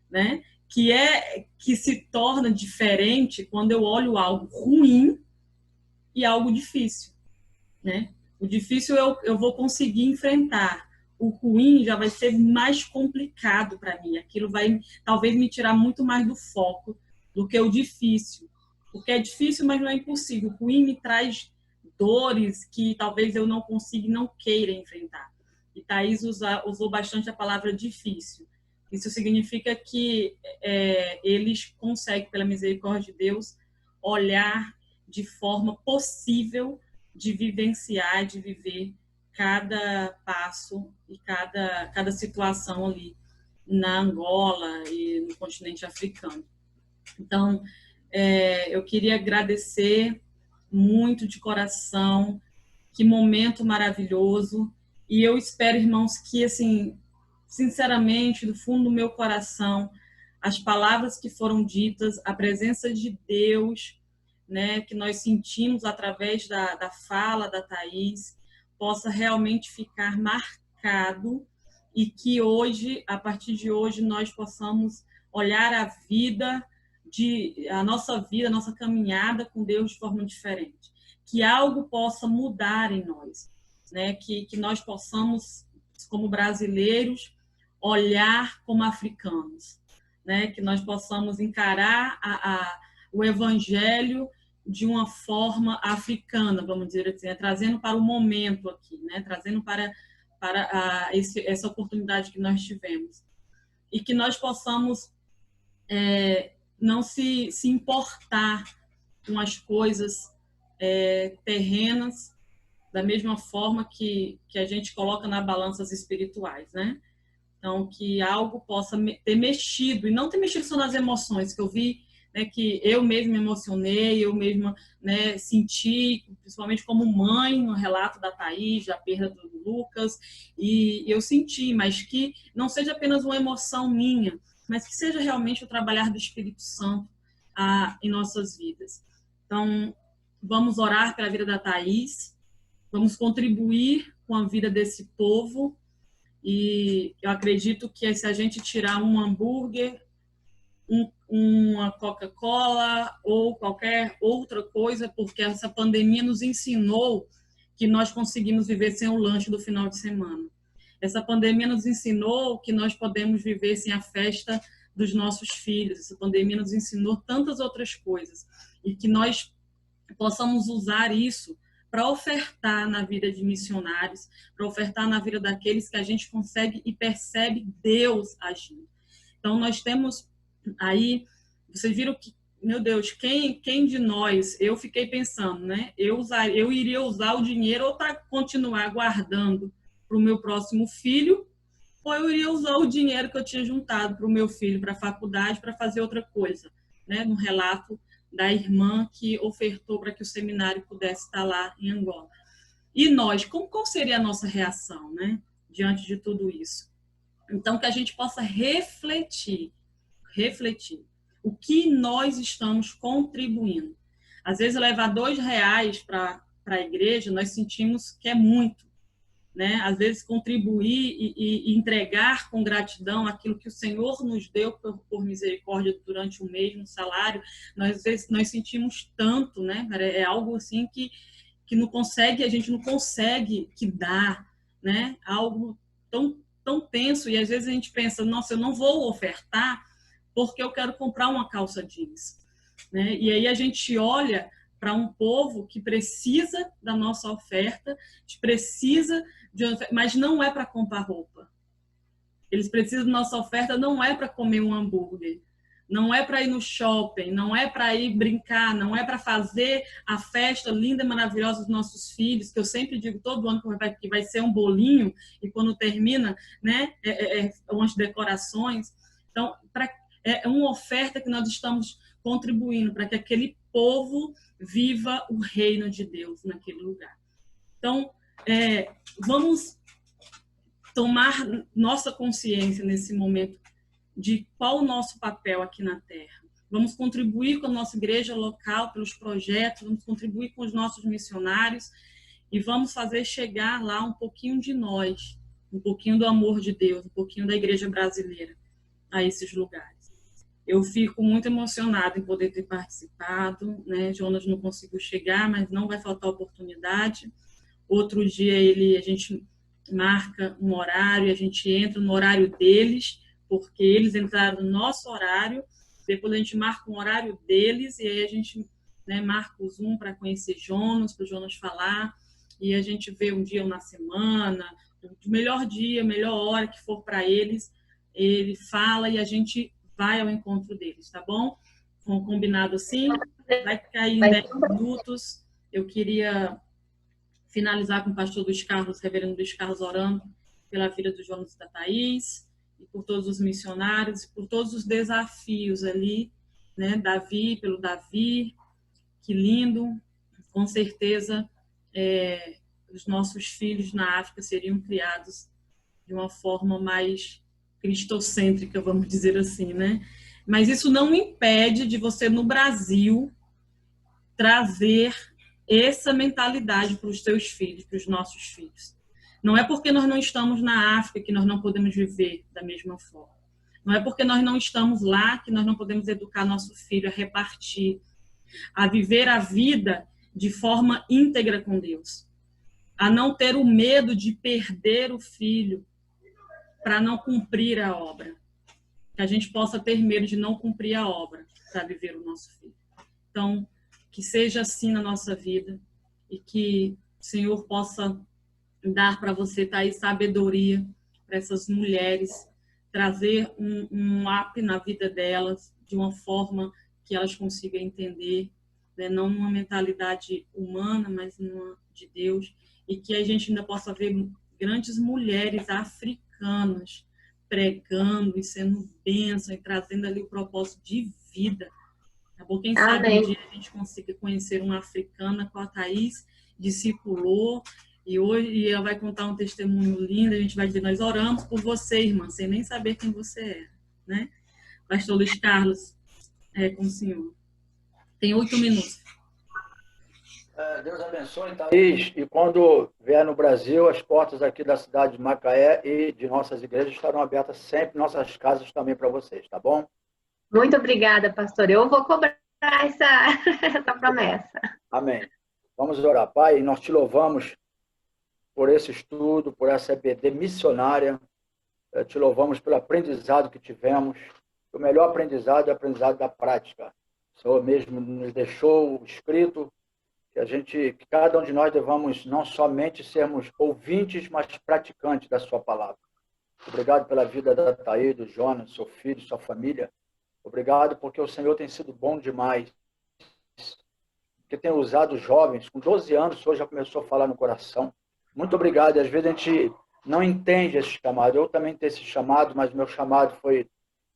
né? Que se torna diferente quando eu olho algo ruim e algo difícil, né? O difícil eu vou conseguir enfrentar. O ruim já vai ser mais complicado para mim. Aquilo vai talvez me tirar muito mais do foco do que o difícil. Porque é difícil, mas não é impossível. O ruim me traz dores que talvez eu não consiga e não queira enfrentar. E Thaís usou bastante a palavra difícil. Isso significa que eles conseguem, pela misericórdia de Deus, olhar de forma possível de vivenciar, de viver cada passo e cada situação ali na Angola e no continente africano. Então, eu queria agradecer muito de coração, que momento maravilhoso. E eu espero, irmãos, que, assim, sinceramente, do fundo do meu coração, as palavras que foram ditas, a presença de Deus, né, que nós sentimos através da fala da Thaís, possa realmente ficar marcado e que hoje, a partir de hoje, nós possamos olhar a nossa vida, a nossa caminhada com Deus de forma diferente. Que algo possa mudar em nós. Né, que nós possamos, como brasileiros, olhar como africanos, né, que nós possamos encarar o evangelho de uma forma africana, vamos dizer assim, trazendo para o momento aqui, né, trazendo para essa oportunidade que nós tivemos. E que nós possamos não se importar com as coisas terrenas, da mesma forma que a gente coloca na balança as espirituais, né? Então, que algo possa ter mexido, e não ter mexido só nas emoções, que eu vi, né, que eu mesma me emocionei, eu mesma, né, senti, principalmente como mãe, no relato da Thaís, da perda do Lucas, e eu senti, mas que não seja apenas uma emoção minha, mas que seja realmente o trabalhar do Espírito Santo em nossas vidas. Então, vamos orar pela vida da Thaís, vamos contribuir com a vida desse povo, e eu acredito que se a gente tirar um hambúrguer, uma Coca-Cola ou qualquer outra coisa, porque essa pandemia nos ensinou que nós conseguimos viver sem o lanche do final de semana. Essa pandemia nos ensinou que nós podemos viver sem a festa dos nossos filhos. Essa pandemia nos ensinou tantas outras coisas, e que nós possamos usar isso para ofertar na vida de missionários, para ofertar na vida daqueles que a gente consegue e percebe Deus agindo. Então, nós temos aí, vocês viram que, meu Deus, quem de nós, eu fiquei pensando, né? Eu iria usar o dinheiro ou para continuar guardando para o meu próximo filho, ou eu iria usar o dinheiro que eu tinha juntado para o meu filho, para a faculdade, para fazer outra coisa, né? No relato da irmã que ofertou para que o seminário pudesse estar lá em Angola. E nós, qual seria a nossa reação, né, diante de tudo isso? Então, que a gente possa refletir o que nós estamos contribuindo. Às vezes, levar R$2 para a igreja, nós sentimos que é muito, né? Às vezes, contribuir e entregar com gratidão aquilo que o Senhor nos deu por misericórdia durante o mês, no salário, às vezes nós sentimos tanto, né? É algo assim que a gente não consegue que dar, né? Algo tão tenso, e às vezes a gente pensa, nossa, eu não vou ofertar porque eu quero comprar uma calça jeans, né? E aí a gente olha para um povo que precisa da nossa oferta, mas não é para comprar roupa. Eles precisam da nossa oferta, não é para comer um hambúrguer, não é para ir no shopping, não é para ir brincar, não é para fazer a festa linda e maravilhosa dos nossos filhos, que eu sempre digo todo ano que vai ser um bolinho, e quando termina, né, umas decorações. Então, é uma oferta que nós estamos contribuindo para que aquele povo viva o reino de Deus naquele lugar. Então, vamos tomar nossa consciência nesse momento de qual o nosso papel aqui na Terra. Vamos contribuir com a nossa igreja local, pelos projetos, vamos contribuir com os nossos missionários e vamos fazer chegar lá um pouquinho de nós, um pouquinho do amor de Deus, um pouquinho da igreja brasileira a esses lugares. Eu fico muito emocionada em poder ter participado, né? Jonas não conseguiu chegar, mas não vai faltar oportunidade. Outro dia a gente marca um horário, a gente entra no horário deles, porque eles entraram no nosso horário, depois a gente marca um horário deles, e aí a gente, né, marca o Zoom para conhecer Jonas, para o Jonas falar, e a gente vê um dia na semana, o melhor dia, a melhor hora que for para eles, ele fala e a gente vai ao encontro deles, tá bom? Combinado assim? Vai cair em 10 minutos. Eu queria finalizar com o pastor Luiz Carlos, reverendo Luiz Carlos, orando pela vida do Jonas e da Thaís, e por todos os missionários, e por todos os desafios ali, né? Pelo Davi, que lindo. Com certeza, os nossos filhos na África seriam criados de uma forma mais cristocêntrica, vamos dizer assim, né? Mas isso não impede de você, no Brasil, trazer essa mentalidade para os seus filhos, para os nossos filhos. Não é porque nós não estamos na África que nós não podemos viver da mesma forma. Não é porque nós não estamos lá que nós não podemos educar nosso filho a repartir, a viver a vida de forma íntegra com Deus, a não ter o medo de perder o filho para não cumprir a obra. Que a gente possa ter medo de não cumprir a obra para viver o nosso filho. Então, que seja assim na nossa vida e que o Senhor possa dar para você, Thaís, sabedoria para essas mulheres, trazer um up na vida delas de uma forma que elas consigam entender né? Não numa mentalidade humana, mas numa de Deus, e que a gente ainda possa ver grandes mulheres africanas pregando e sendo bênção e trazendo ali o propósito de vida. Tá bom? Quem sabe um dia a gente consiga conhecer uma africana com a Thaís, discipulou, e hoje ela vai contar um testemunho lindo, a gente vai dizer, nós oramos por você, irmã, sem nem saber quem você é, né? Pastor Luiz Carlos, com o senhor. Tem 8 minutos. Deus abençoe, Thaís. E quando vier no Brasil, as portas aqui da cidade de Macaé e de nossas igrejas estarão abertas sempre, nossas casas também para vocês, tá bom? Muito obrigada, pastor. Eu vou cobrar essa promessa. Amém. Vamos orar. Pai, nós te louvamos por esse estudo, por essa EBD missionária. Te louvamos pelo aprendizado que tivemos. O melhor aprendizado é o aprendizado da prática. O Senhor mesmo nos deixou escrito que cada um de nós devamos não somente sermos ouvintes, mas praticantes da sua palavra. Obrigado pela vida da Thaís, do Jonas, seu filho, sua família. Obrigado porque o Senhor tem sido bom demais. Que tem usado os jovens. Com 12 anos, o Senhor já começou a falar no coração. Muito obrigado. E às vezes a gente não entende esse chamado. Eu também tenho esse chamado, mas meu chamado foi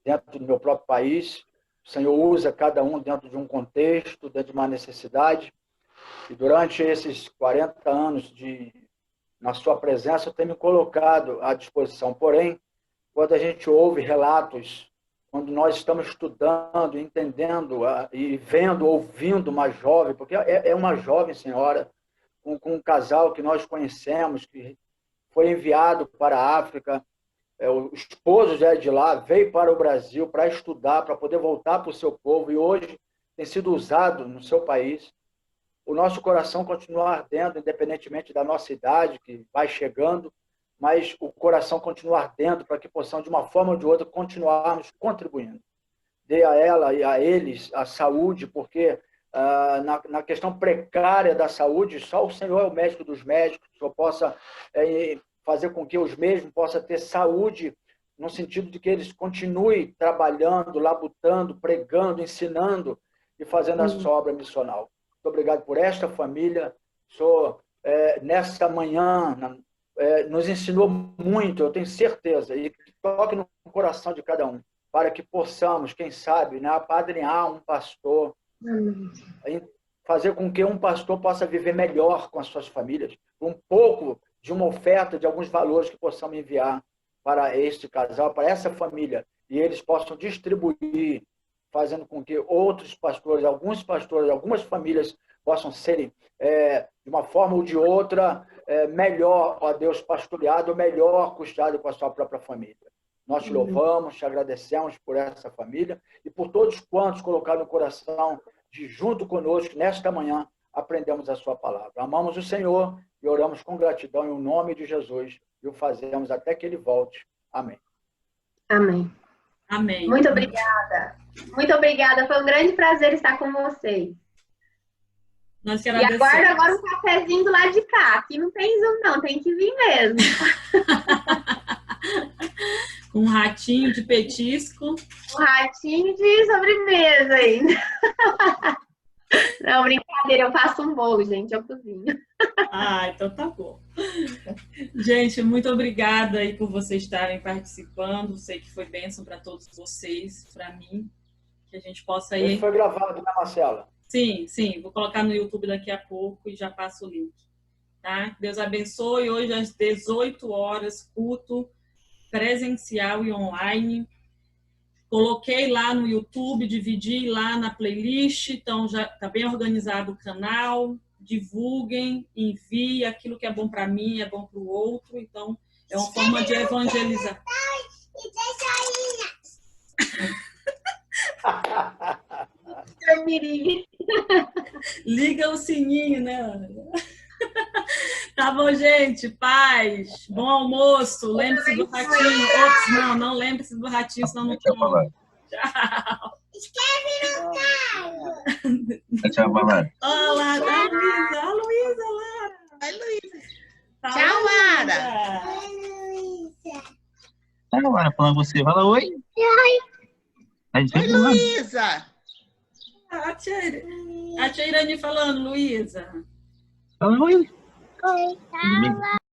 dentro do meu próprio país. O Senhor usa cada um dentro de um contexto, dentro de uma necessidade. E durante esses 40 anos na sua presença, eu tenho me colocado à disposição. Porém, quando a gente ouve relatos, quando nós estamos estudando, entendendo e vendo, ouvindo uma jovem, porque é uma jovem senhora, com um casal que nós conhecemos, que foi enviado para a África, o esposo já é de lá, veio para o Brasil para estudar, para poder voltar para o seu povo, e hoje tem sido usado no seu país. O nosso coração continua ardendo, independentemente da nossa idade, que vai chegando, mas o coração continua ardendo para que possamos, de uma forma ou de outra, continuarmos contribuindo. Dê a ela e a eles a saúde, porque na questão precária da saúde, só o Senhor é o médico dos médicos, que o Senhor possa fazer com que os mesmos possam ter saúde, no sentido de que eles continuem trabalhando, labutando, pregando, ensinando e fazendo a sua obra missional. Muito obrigado por esta família. O Senhor, nesta manhã, nos ensinou muito, eu tenho certeza, e que toque no coração de cada um, para que possamos, quem sabe, né, apadrinhar um pastor, fazer com que um pastor possa viver melhor com as suas famílias, um pouco de uma oferta, de alguns valores que possamos enviar para este casal, para essa família, e eles possam distribuir, fazendo com que outros pastores, algumas famílias possam serem, de uma forma ou de outra, melhor, ó Deus, pastoreado, melhor custeado com a sua própria família. Nós te louvamos, te agradecemos por essa família e por todos quantos colocaram no coração de, junto conosco, nesta manhã, aprendemos a sua palavra. Amamos o Senhor e oramos com gratidão em nome de Jesus e o fazemos até que Ele volte. Amém. Amém. Amém. Muito obrigada. Muito obrigada. Foi um grande prazer estar com vocês. Nós e aguardo agora um cafezinho do lado de cá. Aqui não tem Zoom, não. Tem que vir mesmo. Um ratinho de petisco. Um ratinho de sobremesa ainda. Não, brincadeira. Eu faço um bolo, gente. Eu cozinho. Então tá bom. Gente, muito obrigada aí por vocês estarem participando. Sei que foi bênção para todos vocês, para mim. Que a gente possa ir... Isso foi gravado, né, Marcela? Sim. Vou colocar no YouTube daqui a pouco e já passo o link. Tá? Deus abençoe. Hoje às 18 horas, culto presencial e online. Coloquei lá no YouTube, dividi lá na playlist. Então, já está bem organizado o canal. Divulguem, enviem. Aquilo que é bom para mim é bom para o outro. Então, é uma forma de evangelizar. Liga o sininho, né, Ana? Tá bom, gente. Paz. Bom almoço. Lembre-se do ratinho. Ops, não lembre-se do ratinho, senão não come. Tchau. Escreve no carro. Tchau, Valara. Olá, Luísa. A Luísa lá. Oi, Luísa. Tchau, Lara. Oi, Luísa. Tá, Lara, falando com você. Fala oi. Oi. Oi, Luísa. Ah, tchau. A tia Irani falando, Luísa. Fala, oi. Oi, fala.